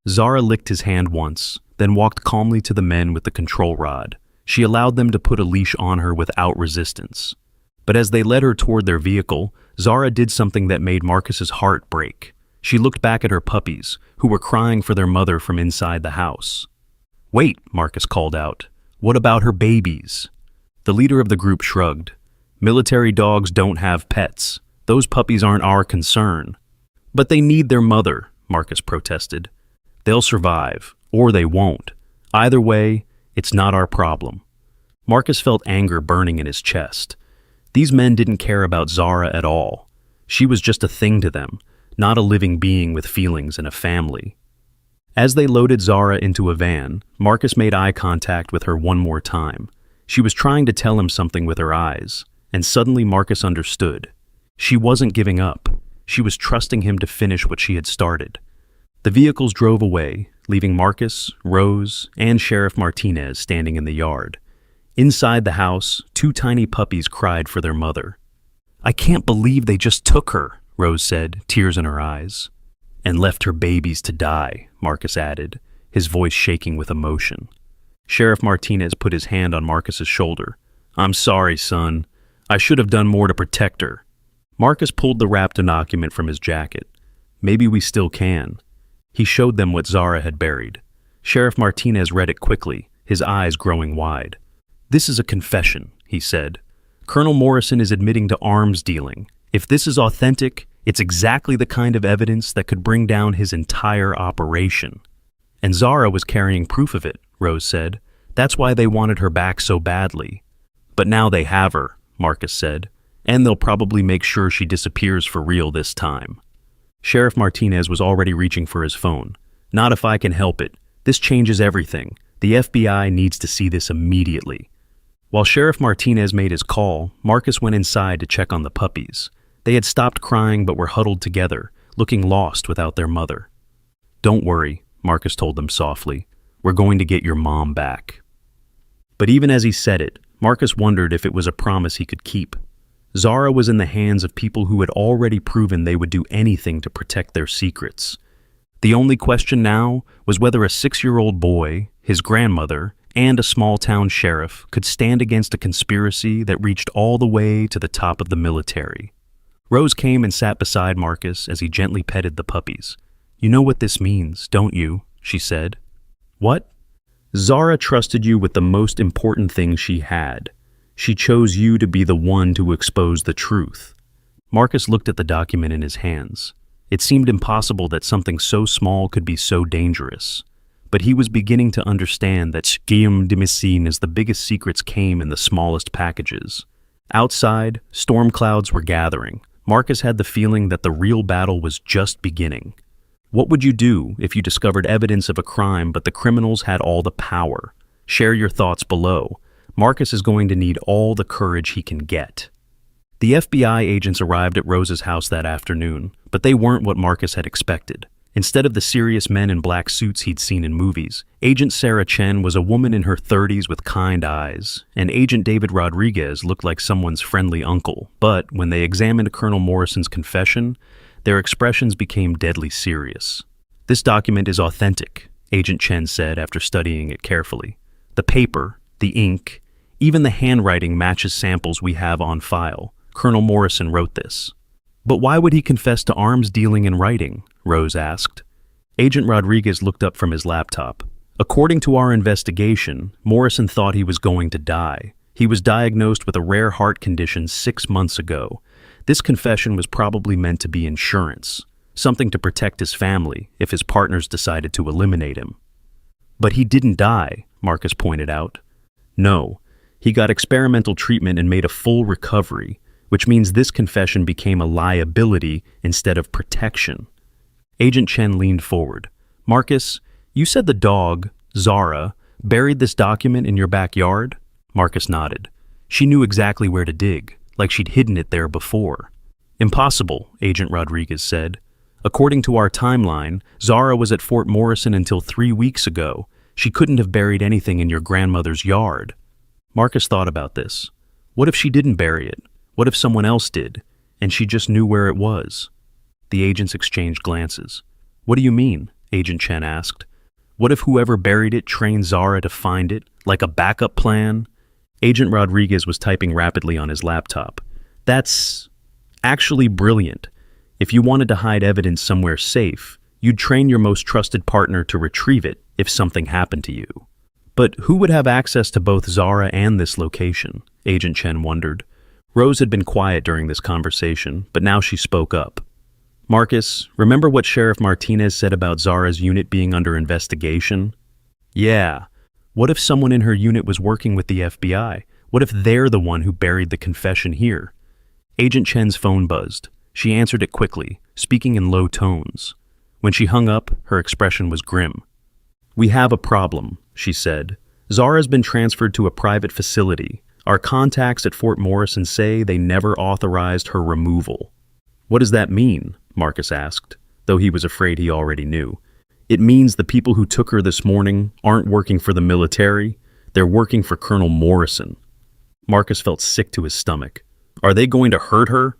Zara licked his hand once, then walked calmly to the men with the control rod. She allowed them to put a leash on her without resistance. But as they led her toward their vehicle, Zara did something that made Marcus's heart break. She looked back at her puppies, who were crying for their mother from inside the house. Wait, Marcus called out. What about her babies? The leader of the group shrugged. Military dogs don't have pets. Those puppies aren't our concern. But they need their mother, Marcus protested. They'll survive, or they won't. Either way, it's not our problem. Marcus felt anger burning in his chest. These men didn't care about Zara at all. She was just a thing to them, not a living being with feelings and a family. As they loaded Zara into a van, Marcus made eye contact with her one more time. She was trying to tell him something with her eyes, and suddenly Marcus understood. She wasn't giving up. She was trusting him to finish what she had started. The vehicles drove away, leaving Marcus, Rose, and Sheriff Martinez standing in the yard. Inside the house, two tiny puppies cried for their mother. I can't believe they just took her, Rose said, tears in her eyes. And left her babies to die, Marcus added, his voice shaking with emotion. Sheriff Martinez put his hand on Marcus's shoulder. I'm sorry, son. I should have done more to protect her. Marcus pulled the wrapped document from his jacket. Maybe we still can. He showed them what Zara had buried. Sheriff Martinez read it quickly, his eyes growing wide. This is a confession, he said. Colonel Morrison is admitting to arms dealing. If this is authentic, it's exactly the kind of evidence that could bring down his entire operation. And Zara was carrying proof of it, Rose said. That's why they wanted her back so badly. But now they have her, Marcus said, and they'll probably make sure she disappears for real this time. Sheriff Martinez was already reaching for his phone. Not if I can help it. This changes everything. The FBI needs to see this immediately. While Sheriff Martinez made his call, Marcus went inside to check on the puppies. They had stopped crying but were huddled together, looking lost without their mother. Don't worry, Marcus told them softly. We're going to get your mom back. But even as he said it, Marcus wondered if it was a promise he could keep. Zara was in the hands of people who had already proven they would do anything to protect their secrets. The only question now was whether a 6-year-old boy, his grandmother, and a small-town sheriff could stand against a conspiracy that reached all the way to the top of the military. Rose came and sat beside Marcus as he gently petted the puppies. You know what this means, don't you? She said. What? Zara trusted you with the most important thing she had. She chose you to be the one to expose the truth. Marcus looked at the document in his hands. It seemed impossible that something so small could be so dangerous. But he was beginning to understand that scheme de machine is the biggest secrets came in the smallest packages. Outside, storm clouds were gathering. Marcus had the feeling that the real battle was just beginning. What would you do if you discovered evidence of a crime but the criminals had all the power? Share your thoughts below. Marcus is going to need all the courage he can get. The FBI agents arrived at Rose's house that afternoon, but they weren't what Marcus had expected. Instead of the serious men in black suits he'd seen in movies, Agent Sarah Chen was a woman in her 30s with kind eyes, and Agent David Rodriguez looked like someone's friendly uncle. But when they examined Colonel Morrison's confession, their expressions became deadly serious. "This document is authentic," Agent Chen said after studying it carefully. "The paper, the ink, even the handwriting matches samples we have on file. Colonel Morrison wrote this." "But why would he confess to arms dealing and writing?" Rose asked. Agent Rodriguez looked up from his laptop. "According to our investigation, Morrison thought he was going to die. He was diagnosed with a rare heart condition 6 months ago. This confession was probably meant to be insurance, something to protect his family if his partners decided to eliminate him." "But he didn't die," Marcus pointed out. "No, he got experimental treatment and made a full recovery, which means this confession became a liability instead of protection." Agent Chen leaned forward. "Marcus, you said the dog, Zara, buried this document in your backyard?" Marcus nodded. "She knew exactly where to dig, like she'd hidden it there before." "Impossible," Agent Rodriguez said. "According to our timeline, Zara was at Fort Morrison until 3 weeks ago. She couldn't have buried anything in your grandmother's yard." Marcus thought about this. What if she didn't bury it? What if someone else did, and she just knew where it was? The agents exchanged glances. "What do you mean?" Agent Chen asked. "What if whoever buried it trained Zara to find it, like a backup plan?" Agent Rodriguez was typing rapidly on his laptop. "That's actually brilliant. If you wanted to hide evidence somewhere safe, you'd train your most trusted partner to retrieve it if something happened to you." "But who would have access to both Zara and this location?" Agent Chen wondered. Rose had been quiet during this conversation, but now she spoke up. "Marcus, remember what Sheriff Martinez said about Zara's unit being under investigation?" "Yeah. What if someone in her unit was working with the FBI? What if they're the one who buried the confession here?" Agent Chen's phone buzzed. She answered it quickly, speaking in low tones. When she hung up, her expression was grim. "We have a problem," she said. "Zara's been transferred to a private facility. Our contacts at Fort Morrison say they never authorized her removal." "What does that mean?" Marcus asked, though he was afraid he already knew. "It means the people who took her this morning aren't working for the military. They're working for Colonel Morrison." Marcus felt sick to his stomach. "Are they going to hurt her?"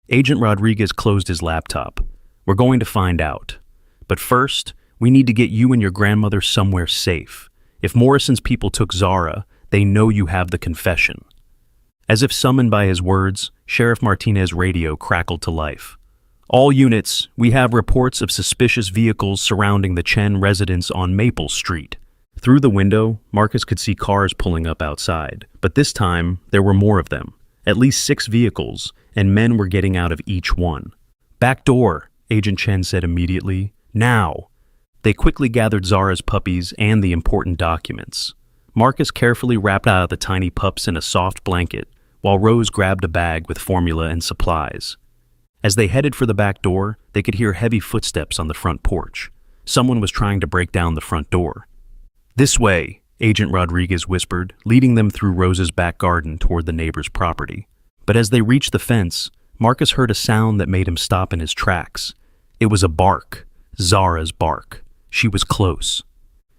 Agent Rodriguez closed his laptop. "We're going to find out. But first, we need to get you and your grandmother somewhere safe. If Morrison's people took Zara, they know you have the confession." As if summoned by his words, Sheriff Martinez's radio crackled to life. "All units, we have reports of suspicious vehicles surrounding the Chen residence on Maple Street." Through the window, Marcus could see cars pulling up outside, but this time there were more of them. At least 6 vehicles, and men were getting out of each one. "Back door," Agent Chen said immediately. "Now." They quickly gathered Zara's puppies and the important documents. Marcus carefully wrapped out the tiny pups in a soft blanket, while Rose grabbed a bag with formula and supplies. As they headed for the back door, they could hear heavy footsteps on the front porch. Someone was trying to break down the front door. "This way," Agent Rodriguez whispered, leading them through Rose's back garden toward the neighbor's property. But as they reached the fence, Marcus heard a sound that made him stop in his tracks. It was a bark, Zara's bark. She was close.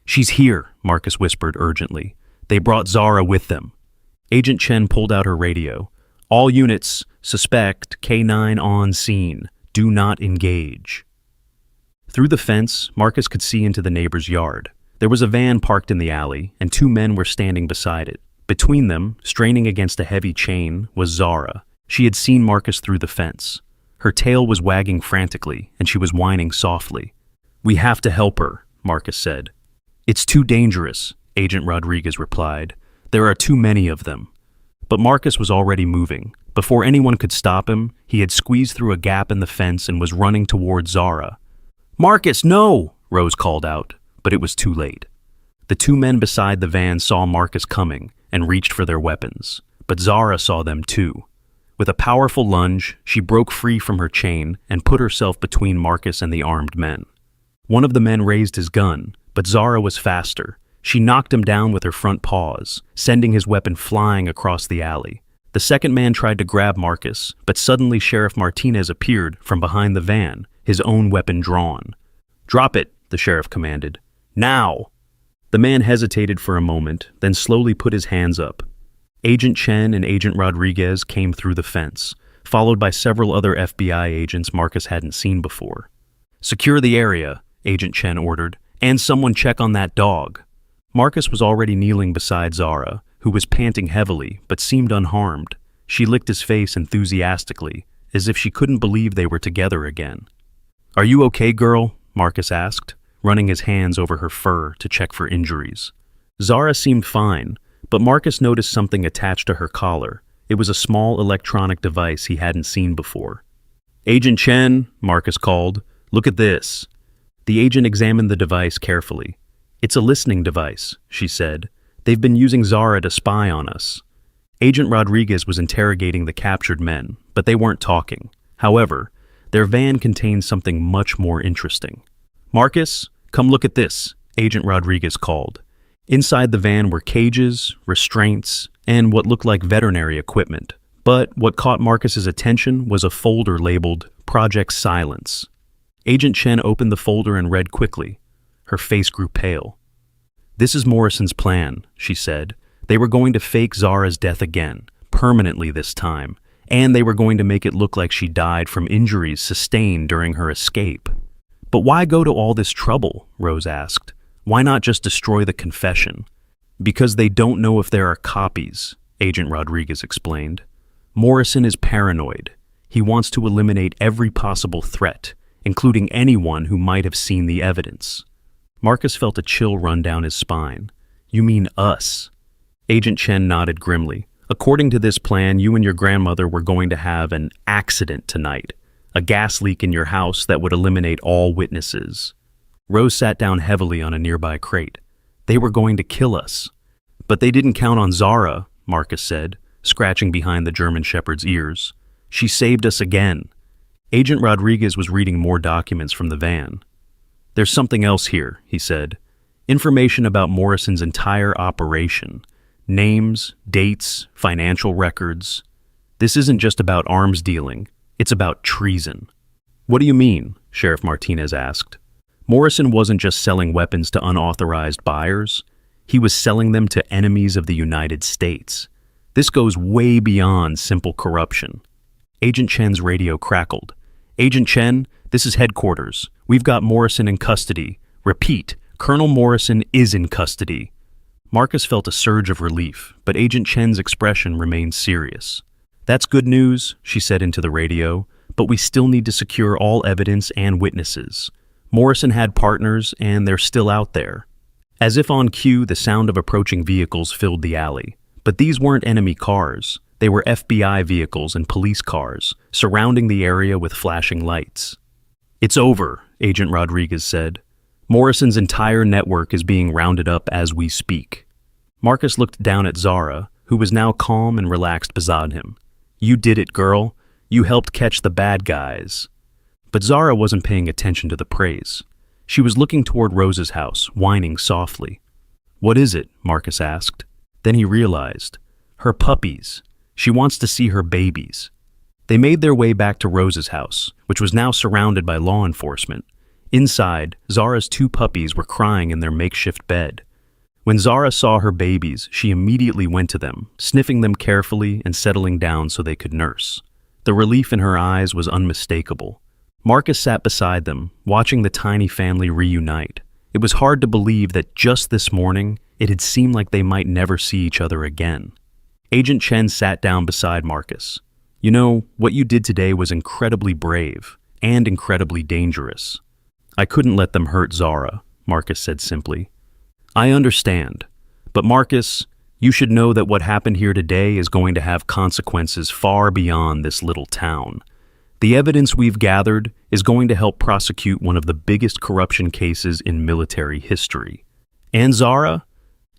"She's here," Marcus whispered urgently. "They brought Zara with them." Agent Chen pulled out her radio. "All units, suspect K9 on scene. Do not engage." Through the fence, Marcus could see into the neighbor's yard. There was a van parked in the alley, and 2 men were standing beside it. Between them, straining against a heavy chain, was Zara. She had seen Marcus through the fence. Her tail was wagging frantically, and she was whining softly. "We have to help her," Marcus said. "It's too dangerous," Agent Rodriguez replied. "There are too many of them." But Marcus was already moving. Before anyone could stop him, he had squeezed through a gap in the fence and was running toward Zara. "Marcus, no!" Rose called out, but it was too late. The two men beside the van saw Marcus coming and reached for their weapons, but Zara saw them too. With a powerful lunge, she broke free from her chain and put herself between Marcus and the armed men. One of the men raised his gun, but Zara was faster. She knocked him down with her front paws, sending his weapon flying across the alley. The second man tried to grab Marcus, but suddenly Sheriff Martinez appeared from behind the van, his own weapon drawn. "Drop it," the sheriff commanded. "Now!" The man hesitated for a moment, then slowly put his hands up. Agent Chen and Agent Rodriguez came through the fence, followed by several other FBI agents Marcus hadn't seen before. "Secure the area," Agent Chen ordered, "and someone check on that dog." Marcus was already kneeling beside Zara, who was panting heavily but seemed unharmed. She licked his face enthusiastically, as if she couldn't believe they were together again. "Are you okay, girl?" Marcus asked, running his hands over her fur to check for injuries. Zara seemed fine, but Marcus noticed something attached to her collar. It was a small electronic device he hadn't seen before. "Agent Chen," Marcus called, "look at this." The agent examined the device carefully. "It's a listening device," she said. "They've been using Zara to spy on us." Agent Rodriguez was interrogating the captured men, but they weren't talking. However, their van contained something much more interesting. "Marcus, come look at this," Agent Rodriguez called. Inside the van were cages, restraints, and what looked like veterinary equipment. But what caught Marcus's attention was a folder labeled Project Silence. Agent Chen opened the folder and read quickly. Her face grew pale. "This is Morrison's plan," she said. "They were going to fake Zara's death again, permanently this time, and they were going to make it look like she died from injuries sustained during her escape." "But why go to all this trouble?" Rose asked. "Why not just destroy the confession?" "Because they don't know if there are copies," Agent Rodriguez explained. "Morrison is paranoid. He wants to eliminate every possible threat, including anyone who might have seen the evidence." Marcus felt a chill run down his spine. "You mean us?" Agent Chen nodded grimly. "According to this plan, you and your grandmother were going to have an accident tonight. A gas leak in your house that would eliminate all witnesses." Rose sat down heavily on a nearby crate. "They were going to kill us." "But they didn't count on Zara," Marcus said, scratching behind the German Shepherd's ears. "She saved us again." Agent Rodriguez was reading more documents from the van. "There's something else here," he said. "Information about Morrison's entire operation. Names, dates, financial records. This isn't just about arms dealing. It's about treason." "What do you mean?" Sheriff Martinez asked. "Morrison wasn't just selling weapons to unauthorized buyers. He was selling them to enemies of the United States. This goes way beyond simple corruption." Agent Chen's radio crackled. "Agent Chen, this is headquarters. We've got Morrison in custody. Repeat, Colonel Morrison is in custody." Marcus felt a surge of relief, but Agent Chen's expression remained serious. "That's good news," she said into the radio, "but we still need to secure all evidence and witnesses. Morrison had partners, and they're still out there." As if on cue, the sound of approaching vehicles filled the alley. But these weren't enemy cars. They were FBI vehicles and police cars, surrounding the area with flashing lights. "It's over," Agent Rodriguez said. "Morrison's entire network is being rounded up as we speak." Marcus looked down at Zara, who was now calm and relaxed beside him. "You did it, girl. You helped catch the bad guys." But Zara wasn't paying attention to the praise. She was looking toward Rose's house, whining softly. "What is it?" Marcus asked. Then he realized. "Her puppies. She wants to see her babies." They made their way back to Rose's house, which was now surrounded by law enforcement. Inside, Zara's two puppies were crying in their makeshift bed. When Zara saw her babies, she immediately went to them, sniffing them carefully and settling down so they could nurse. The relief in her eyes was unmistakable. Marcus sat beside them, watching the tiny family reunite. It was hard to believe that just this morning, it had seemed like they might never see each other again. Agent Chen sat down beside Marcus. "You know, what you did today was incredibly brave and incredibly dangerous." "I couldn't let them hurt Zara," Marcus said simply. "I understand. But Marcus, You should know that what happened here today is going to have consequences far beyond this little town. The evidence we've gathered is going to help prosecute one of the biggest corruption cases in military history. And Zara?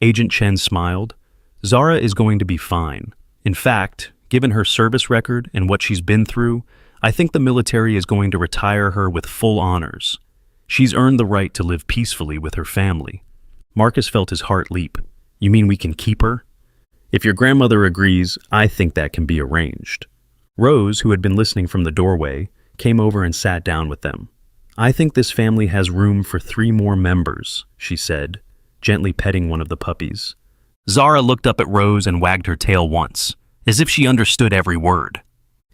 Agent Chen smiled. Zara is going to be fine. In fact, given her service record and what she's been through, I think the military is going to retire her with full honors. She's earned the right to live peacefully with her family. Marcus felt his heart leap. You mean we can keep her? If your grandmother agrees, I think that can be arranged. Rose, who had been listening from the doorway, came over and sat down with them. I think this family has room for 3 more members, she said, gently petting one of the puppies. Zara looked up at Rose and wagged her tail once, as if she understood every word.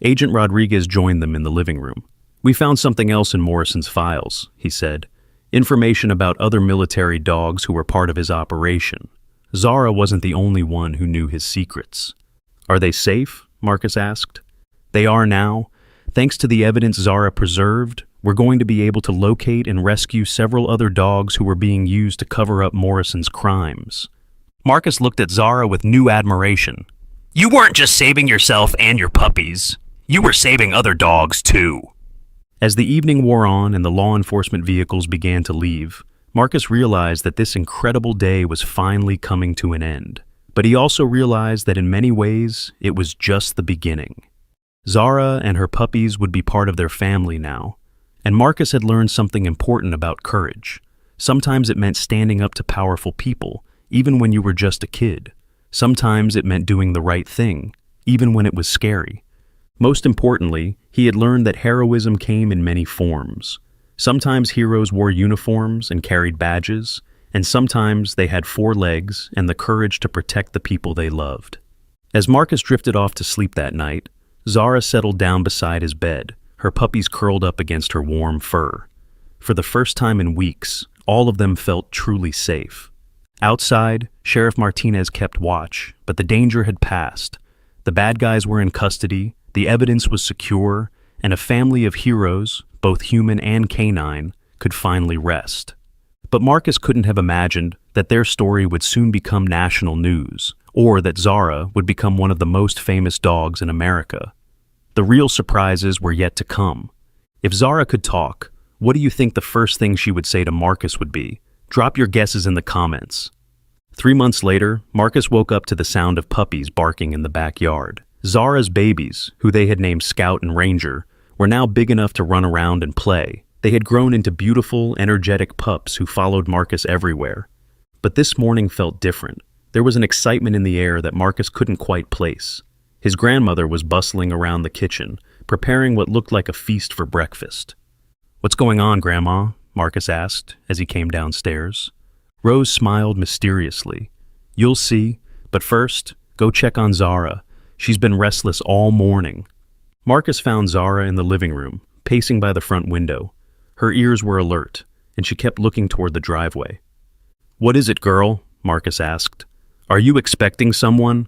Agent Rodriguez joined them in the living room. We found something else in Morrison's files, he said. Information about other military dogs who were part of his operation. Zara wasn't the only one who knew his secrets. Are they safe? Marcus asked. They are now. Thanks to the evidence Zara preserved, we're going to be able to locate and rescue several other dogs who were being used to cover up Morrison's crimes. Marcus looked at Zara with new admiration. You weren't just saving yourself and your puppies. You were saving other dogs, too. As the evening wore on and the law enforcement vehicles began to leave, Marcus realized that this incredible day was finally coming to an end. But he also realized that in many ways, it was just the beginning. Zara and her puppies would be part of their family now, and Marcus had learned something important about courage. Sometimes it meant standing up to powerful people, even when you were just a kid. Sometimes it meant doing the right thing, even when it was scary. Most importantly, he had learned that heroism came in many forms. Sometimes heroes wore uniforms and carried badges, and sometimes they had 4 legs and the courage to protect the people they loved. As Marcus drifted off to sleep that night, Zara settled down beside his bed, her puppies curled up against her warm fur. For the first time in weeks, all of them felt truly safe. Outside, Sheriff Martinez kept watch, but the danger had passed. The bad guys were in custody, the evidence was secure, and a family of heroes, both human and canine, could finally rest. But Marcus couldn't have imagined that their story would soon become national news, or that Zara would become one of the most famous dogs in America. The real surprises were yet to come. If Zara could talk, what do you think the first thing she would say to Marcus would be? Drop your guesses in the comments. 3 months later, Marcus woke up to the sound of puppies barking in the backyard. Zara's babies, who they had named Scout and Ranger, were now big enough to run around and play. They had grown into beautiful, energetic pups who followed Marcus everywhere. But this morning felt different. There was an excitement in the air that Marcus couldn't quite place. His grandmother was bustling around the kitchen, preparing what looked like a feast for breakfast. "What's going on, Grandma?" Marcus asked as he came downstairs. Rose smiled mysteriously. "You'll see, but first, go check on Zara. She's been restless all morning." Marcus found Zara in the living room, pacing by the front window. Her ears were alert, and she kept looking toward the driveway. "What is it, girl?" Marcus asked. "Are you expecting someone?"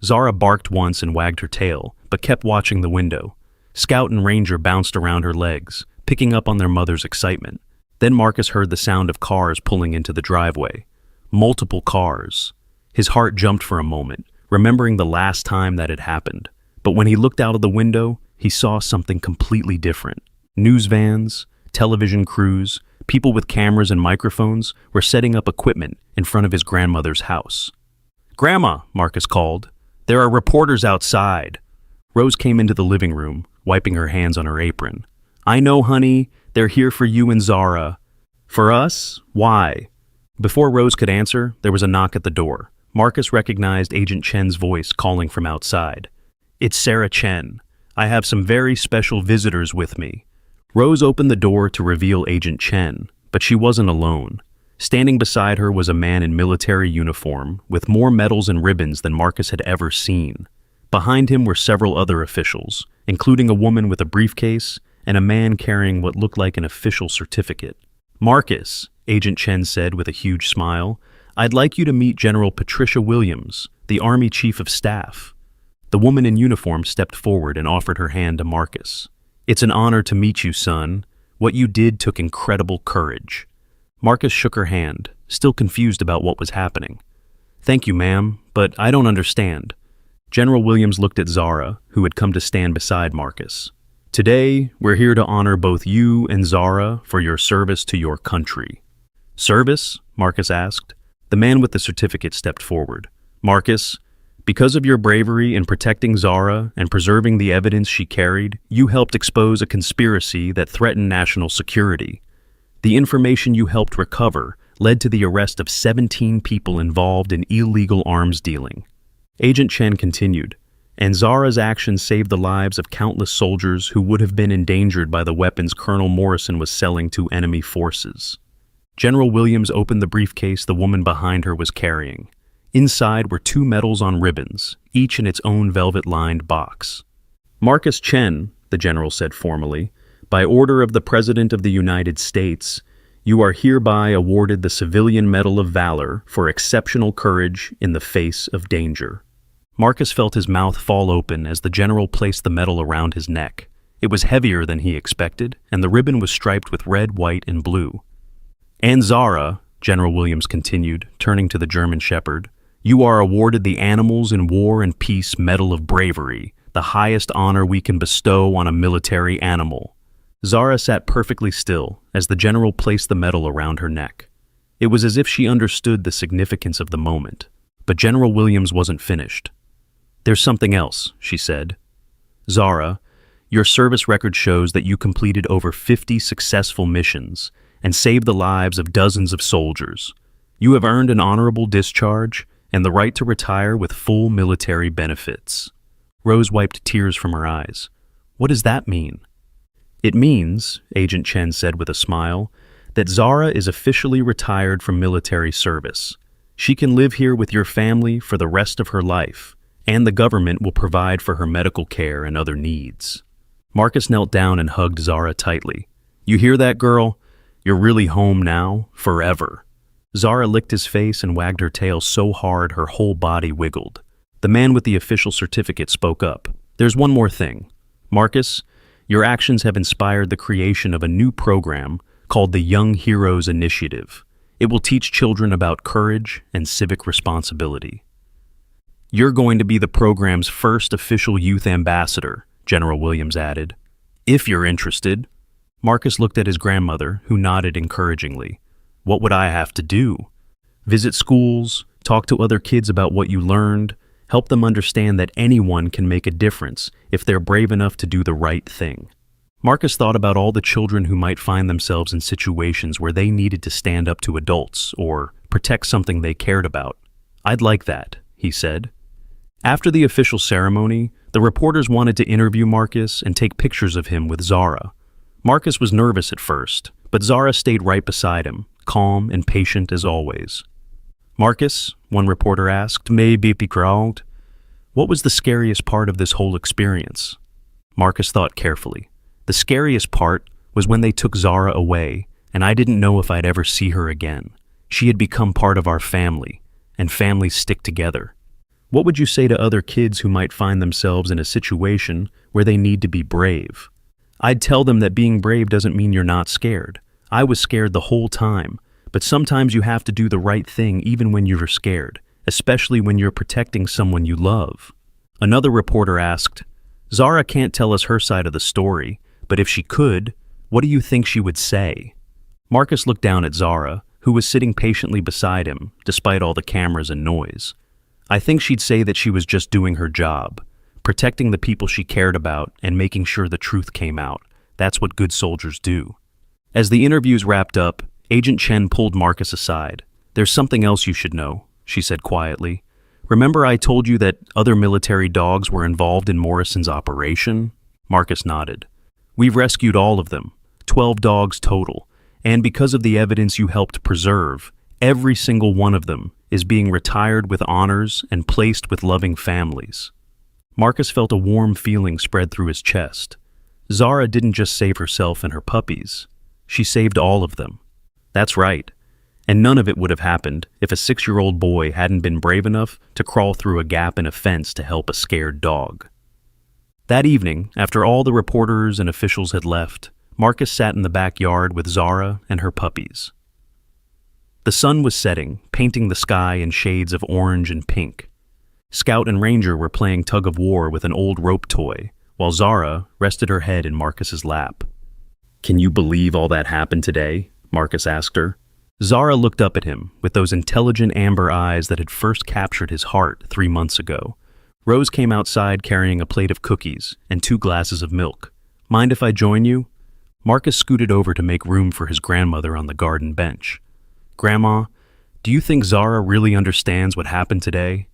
Zara barked once and wagged her tail, but kept watching the window. Scout and Ranger bounced around her legs, picking up on their mother's excitement. Then Marcus heard the sound of cars pulling into the driveway. Multiple cars. His heart jumped for a moment, remembering the last time that had happened. But when he looked out of the window, he saw something completely different. News vans, television crews, people with cameras and microphones were setting up equipment in front of his grandmother's house. "Grandma," Marcus called, "there are reporters outside." Rose came into the living room, wiping her hands on her apron. "I know, honey. They're here for you and Zara." "For us? Why?" Before Rose could answer, there was a knock at the door. Marcus recognized Agent Chen's voice calling from outside. "It's Sarah Chen. I have some very special visitors with me." Rose opened the door to reveal Agent Chen, but she wasn't alone. Standing beside her was a man in military uniform, with more medals and ribbons than Marcus had ever seen. Behind him were several other officials, including a woman with a briefcase and a man carrying what looked like an official certificate. "Marcus," Agent Chen said with a huge smile, "I'd like you to meet General Patricia Williams, the Army Chief of Staff." The woman in uniform stepped forward and offered her hand to Marcus. "It's an honor to meet you, son. What you did took incredible courage." Marcus shook her hand, still confused about what was happening. Thank you, ma'am, but I don't understand. General Williams looked at Zara, who had come to stand beside Marcus. Today, we're here to honor both you and Zara for your service to your country. Service? Marcus asked. The man with the certificate stepped forward. Marcus, because of your bravery in protecting Zara and preserving the evidence she carried, you helped expose a conspiracy that threatened national security. The information you helped recover led to the arrest of 17 people involved in illegal arms dealing. Agent Chen continued, and Zara's actions saved the lives of countless soldiers who would have been endangered by the weapons Colonel Morrison was selling to enemy forces. General Williams opened the briefcase the woman behind her was carrying. Inside were 2 medals on ribbons, each in its own velvet-lined box. Marcus Chen, the general said formally, by order of the President of the United States, you are hereby awarded the Civilian Medal of Valor for exceptional courage in the face of danger. Marcus felt his mouth fall open as the general placed the medal around his neck. It was heavier than he expected, and the ribbon was striped with red, white, and blue. And Zara, General Williams continued, turning to the German shepherd, you are awarded the Animals in War and Peace Medal of Bravery, the highest honor we can bestow on a military animal. Zara sat perfectly still as the general placed the medal around her neck. It was as if she understood the significance of the moment. But General Williams wasn't finished. There's something else, she said. Zara, your service record shows that you completed over 50 successful missions and saved the lives of dozens of soldiers. You have earned an honorable discharge and the right to retire with full military benefits. Rose wiped tears from her eyes. What does that mean? It means, Agent Chen said with a smile, that Zara is officially retired from military service. She can live here with your family for the rest of her life, and the government will provide for her medical care and other needs. Marcus knelt down and hugged Zara tightly. You hear that, girl? You're really home now, forever. Zara licked his face and wagged her tail so hard her whole body wiggled. The man with the official certificate spoke up. There's one more thing. Marcus, your actions have inspired the creation of a new program called the Young Heroes Initiative. It will teach children about courage and civic responsibility. You're going to be the program's first official youth ambassador, General Williams added. If you're interested. Marcus looked at his grandmother, who nodded encouragingly. What would I have to do? Visit schools, talk to other kids about what you learned, help them understand that anyone can make a difference if they're brave enough to do the right thing. Marcus thought about all the children who might find themselves in situations where they needed to stand up to adults or protect something they cared about. I'd like that, he said. After the official ceremony, the reporters wanted to interview Marcus and take pictures of him with Zara. Marcus was nervous at first, but Zara stayed right beside him, calm and patient as always. Marcus, one reporter asked, may be crowd. What was the scariest part of this whole experience? Marcus thought carefully. The scariest part was when they took Zara away, and I didn't know if I'd ever see her again. She had become part of our family, and families stick together. What would you say to other kids who might find themselves in a situation where they need to be brave? I'd tell them that being brave doesn't mean you're not scared. I was scared the whole time, but sometimes you have to do the right thing even when you're scared, especially when you're protecting someone you love. Another reporter asked, Zara can't tell us her side of the story, but if she could, what do you think she would say? Marcus looked down at Zara, who was sitting patiently beside him, despite all the cameras and noise. I think she'd say that she was just doing her job, protecting the people she cared about and making sure the truth came out. That's what good soldiers do. As the interviews wrapped up, Agent Chen pulled Marcus aside. There's something else you should know, she said quietly. Remember I told you that other military dogs were involved in Morrison's operation? Marcus nodded. We've rescued all of them, 12 dogs total, and because of the evidence you helped preserve, every single one of them is being retired with honors and placed with loving families. Marcus felt a warm feeling spread through his chest. Zara didn't just save herself and her puppies. She saved all of them. That's right. And none of it would have happened if a 6-year-old boy hadn't been brave enough to crawl through a gap in a fence to help a scared dog. That evening, after all the reporters and officials had left, Marcus sat in the backyard with Zara and her puppies. The sun was setting, painting the sky in shades of orange and pink. Scout and Ranger were playing tug-of-war with an old rope toy, while Zara rested her head in Marcus's lap. "Can you believe all that happened today?" Marcus asked her. Zara looked up at him with those intelligent amber eyes that had first captured his heart 3 months ago. Rose came outside carrying a plate of cookies and 2 glasses of milk. "Mind if I join you?" Marcus scooted over to make room for his grandmother on the garden bench. "Grandma, do you think Zara really understands what happened today?"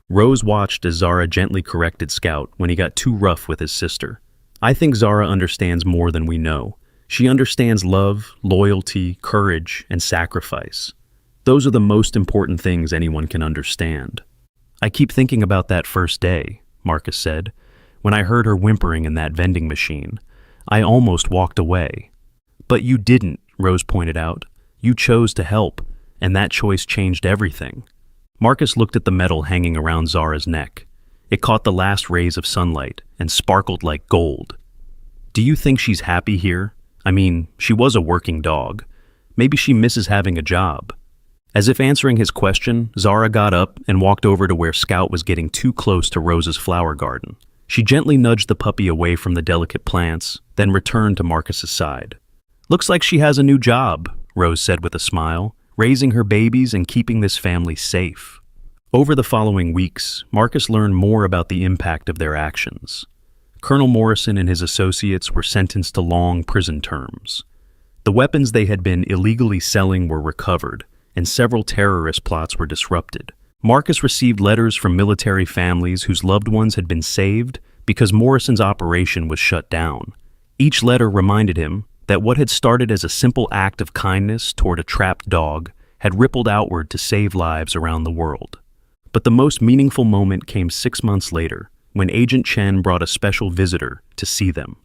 Rose watched as Zara gently corrected Scout when he got too rough with his sister. "I think Zara understands more than we know. She understands love, loyalty, courage, and sacrifice. Those are the most important things anyone can understand." "I keep thinking about that first day," Marcus said. "When I heard her whimpering in that vending machine, I almost walked away." "But you didn't," Rose pointed out. "You chose to help, and that choice changed everything." Marcus looked at the medal hanging around Zara's neck. It caught the last rays of sunlight and sparkled like gold. "Do you think she's happy here? I mean, she was a working dog. Maybe she misses having a job." As if answering his question, Zara got up and walked over to where Scout was getting too close to Rose's flower garden. She gently nudged the puppy away from the delicate plants, then returned to Marcus's side. "Looks like she has a new job," Rose said with a smile, "raising her babies and keeping this family safe." Over the following weeks, Marcus learned more about the impact of their actions. Colonel Morrison and his associates were sentenced to long prison terms. The weapons they had been illegally selling were recovered, and several terrorist plots were disrupted. Marcus received letters from military families whose loved ones had been saved because Morrison's operation was shut down. Each letter reminded him that what had started as a simple act of kindness toward a trapped dog had rippled outward to save lives around the world. But the most meaningful moment came 6 months later, when Agent Chen brought a special visitor to see them.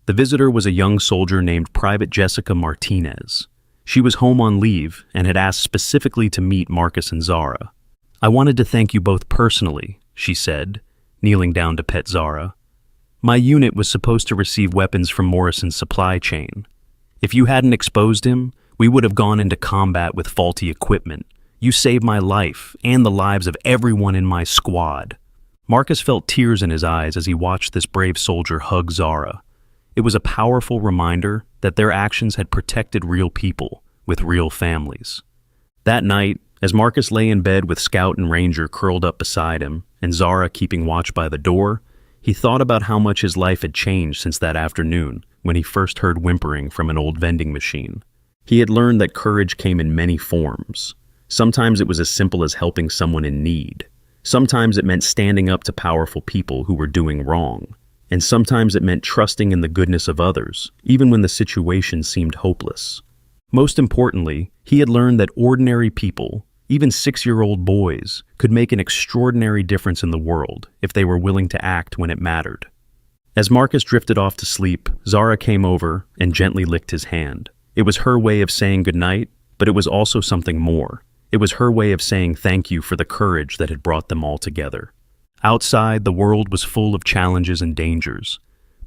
The visitor was a young soldier named Private Jessica Martinez. She was home on leave and had asked specifically to meet Marcus and Zara. "I wanted to thank you both personally," she said, kneeling down to pet Zara. "My unit was supposed to receive weapons from Morrison's supply chain. If you hadn't exposed him, we would have gone into combat with faulty equipment. You saved my life and the lives of everyone in my squad." Marcus felt tears in his eyes as he watched this brave soldier hug Zara. It was a powerful reminder that their actions had protected real people with real families. That night, as Marcus lay in bed with Scout and Ranger curled up beside him and Zara keeping watch by the door, he thought about how much his life had changed since that afternoon when he first heard whimpering from an old vending machine. He had learned that courage came in many forms. Sometimes it was as simple as helping someone in need. Sometimes it meant standing up to powerful people who were doing wrong. And sometimes it meant trusting in the goodness of others, even when the situation seemed hopeless. Most importantly, he had learned that ordinary people, even 6-year-old boys, could make an extraordinary difference in the world if they were willing to act when it mattered. As Marcus drifted off to sleep, Zara came over and gently licked his hand. It was her way of saying goodnight, but it was also something more. It was her way of saying thank you for the courage that had brought them all together. Outside, the world was full of challenges and dangers.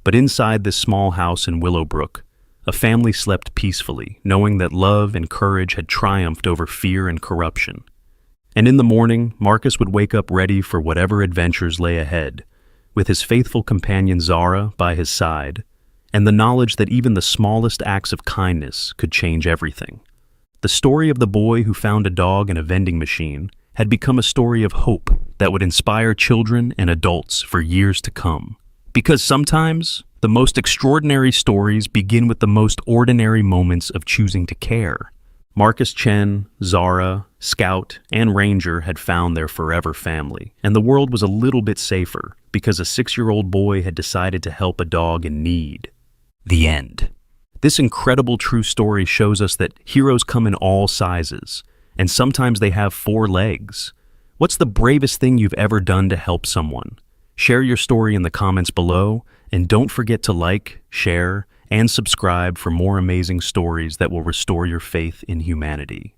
But inside this small house in Willowbrook, a family slept peacefully, knowing that love and courage had triumphed over fear and corruption. And in the morning, Marcus would wake up ready for whatever adventures lay ahead, with his faithful companion Zara by his side, and the knowledge that even the smallest acts of kindness could change everything. The story of the boy who found a dog in a vending machine had become a story of hope that would inspire children and adults for years to come. Because sometimes, the most extraordinary stories begin with the most ordinary moments of choosing to care. Marcus Chen, Zara, Scout, and Ranger had found their forever family, and the world was a little bit safer because a 6-year-old boy had decided to help a dog in need. The end. This incredible true story shows us that heroes come in all sizes, and sometimes they have 4 legs. What's the bravest thing you've ever done to help someone? Share your story in the comments below, and don't forget to like, share, and subscribe for more amazing stories that will restore your faith in humanity.